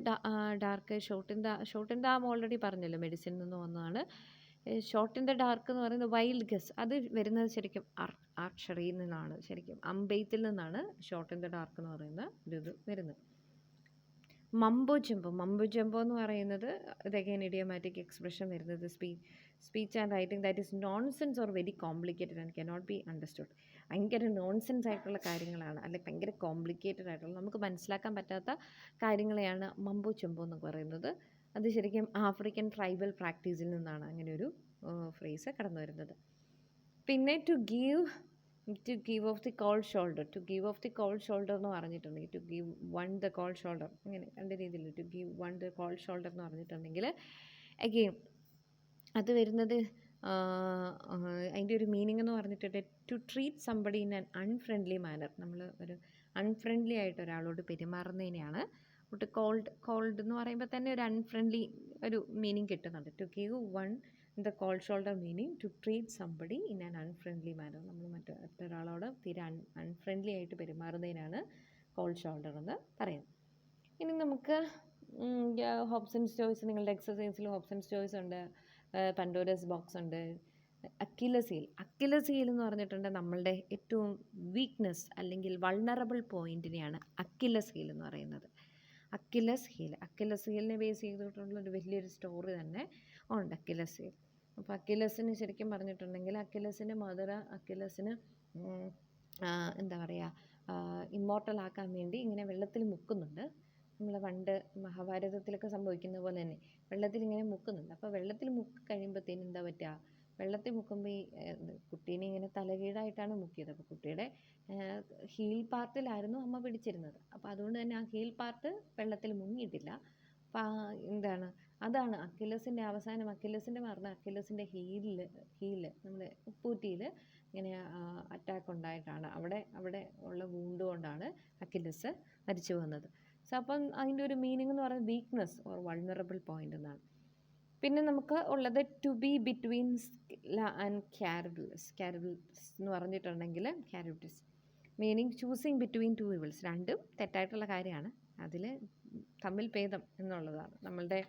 dark, shot in the arm already പറഞ്ഞല്ലോ, മെഡിസിനിൽ നിന്ന് വന്നതാണ്. ഷോട്ട് ഇൻ ദ ഡാർക്ക് എന്ന് പറയുന്നത് വൈൽഡ് ഗസ്. അത് വരുന്നത് ശരിക്കും ആർച്ചറിയിൽ നിന്നാണ്, ശരിക്കും അമ്പെയ്ത്തിൽ നിന്നാണ് ഷോട്ട് ഇൻ ദ ഡാർക്ക് എന്ന് പറയുന്ന ഇത് വരുന്നത്. മംബോ ജംബോ എന്ന് പറയുന്നത് ഇതൊക്കെയാണ് ഇഡിയോമാറ്റിക് എക്സ്പ്രഷൻ വരുന്നത്. Speech and writing that is nonsense or very complicated and cannot be understood. ഭയങ്കര നോൺസെൻസ് ആയിട്ടുള്ള കാര്യങ്ങളാണ്, അല്ലെങ്കിൽ ഭയങ്കര കോംപ്ലിക്കേറ്റഡ് ആയിട്ടുള്ള നമുക്ക് മനസ്സിലാക്കാൻ പറ്റാത്ത കാര്യങ്ങളെയാണ് മംബോ ജംബോ എന്ന് പറയുന്നത്. അത് ശരിക്കും ആഫ്രിക്കൻ ട്രൈബൽ പ്രാക്ടീസിൽ നിന്നാണ് അങ്ങനെ ഒരു ഫ്രേസ് കടന്നു വരുന്നത്. പിന്നെ to give off the cold shoulder എന്ന് പറഞ്ഞിട്ടുണ്ടെങ്കിൽ to give one the cold shoulder, അങ്ങനെ രണ്ട് രീതിയിൽ to give one the cold shoulder എന്ന് പറഞ്ഞിട്ടുണ്ടെങ്കിൽ അഗെയിൻ അത് വരുന്നത് അതിൻ്റെ ഒരു മീനിങ് എന്ന് പറഞ്ഞിട്ടുണ്ട് to treat somebody in an unfriendly manner. നമ്മൾ ഒരു അൺഫ്രണ്ട്ലി ആയിട്ട് ഒരാളോട് പെരുമാറുന്നതിനെയാണ് കോൾഡ് എന്ന് പറയുമ്പോൾ തന്നെ ഒരു അൺഫ്രണ്ട്ലി ഒരു മീനിങ് കിട്ടുന്നുണ്ട്. To give one the cold shoulder meaning to treat somebody in an unfriendly manner. നമ്മൾ മറ്റൊരാളോട് തീരെ അൺഫ്രണ്ട്ലി ആയിട്ട് പെരുമാറുന്നതിനാണ് കോൾഡ് ഷോൾഡർ എന്ന് പറയുന്നത്. ഇനി നമുക്ക് ഹോബ്സൺസ് ചോയ്സ്, നിങ്ങളുടെ എക്സസൈസിൽ ഹോബ്സൺസ് ചോയ്സ് ഉണ്ട്, പൻഡോരസ് ബോക്സ് ഉണ്ട്. അക്കിലസ് ഹീൽ എന്ന് പറഞ്ഞിട്ടുണ്ട് നമ്മളുടെ ഏറ്റവും വീക്ക്നെസ് അല്ലെങ്കിൽ വൾണറബിൾ പോയിൻറ്റിനെയാണ് അക്കിലസ് ഹീൽ എന്ന് പറയുന്നത്. അക്കിലസ് ഹീലിനെ ബേസ് ചെയ്തിട്ടുള്ളൊരു വലിയൊരു സ്റ്റോറി തന്നെ ഉണ്ട് അക്കിലസ് ഹീൽ. അപ്പോൾ അക്കിലസിന് ശരിക്കും പറഞ്ഞിട്ടുണ്ടെങ്കിൽ അക്കിലസിൻ്റെ മദർ അക്കിലസിന് എന്താ പറയുക ഇമ്മോർട്ടലാക്കാൻ വേണ്ടി ഇങ്ങനെ വെള്ളത്തിൽ മുക്കുന്നുണ്ട്. നമ്മൾ പണ്ട് മഹാഭാരതത്തിലൊക്കെ സംഭവിക്കുന്ന പോലെ തന്നെ വെള്ളത്തിൽ ഇങ്ങനെ മുക്കുന്നുണ്ട്. അപ്പോൾ വെള്ളത്തിൽ മുക്കി കഴിയുമ്പോഴത്തേനും എന്താ പറ്റുക, വെള്ളത്തിൽ മുക്കുമ്പോൾ ഈ കുട്ടീനെ ഇങ്ങനെ തലകീഴായിട്ടാണ് മുക്കിയത്. അപ്പോൾ കുട്ടിയുടെ ഹീൽ പാർട്ടിലായിരുന്നു അമ്മ പിടിച്ചിരുന്നത്. അപ്പോൾ അതുകൊണ്ട് തന്നെ ആ ഹീൽ പാർട്ട് വെള്ളത്തിൽ മുങ്ങിയിട്ടില്ല. അപ്പോൾ അതാണ് അക്കിലസിൻ്റെ അവസാനം, അക്കിലസിൻ്റെ മരണം അക്കിലസിൻ്റെ ഹീല് നമ്മുടെ ഉപ്പൂറ്റിയിൽ ഇങ്ങനെ അറ്റാക്ക് ഉണ്ടായിട്ടാണ്, അവിടെ ഉള്ള വൂണ്ട് കൊണ്ടാണ് അക്കിലസ് മരിച്ചു വന്നത്. സോ അപ്പം അതിൻ്റെ ഒരു മീനിങ് എന്ന് പറയുന്നത് വീക്ക്നെസ് ഓർ വൾണറബിൾ പോയിൻ്റ് എന്നാണ്. പിന്നെ നമുക്ക് ഉള്ളത് ടു ബി ബിറ്റ്വീൻ ആൻഡ് ക്യാരബിൾസ് എന്ന് പറഞ്ഞിട്ടുണ്ടെങ്കിൽ ക്യാരബിൾസ് മീനിങ് ചൂസിങ് ബിറ്റ്വീൻ ടു ഇവിൾസ്. രണ്ടും തെറ്റായിട്ടുള്ള കാര്യമാണ്, അതിൽ തമ്മിൽ ഭേദം എന്നുള്ളതാണ്. നമ്മളുടെ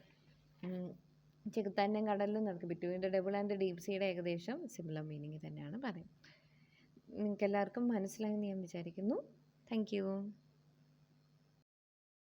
ചെകുത്താനും കടലിലും നടക്കും between the double and the deep സീയുടെ ഏകദേശം സിമിലർ മീനിങ് തന്നെയാണ് പറയുന്നത്. നിങ്ങൾക്ക് എല്ലാവർക്കും മനസ്സിലായെന്ന് ഞാൻ വിചാരിക്കുന്നു. Thank you.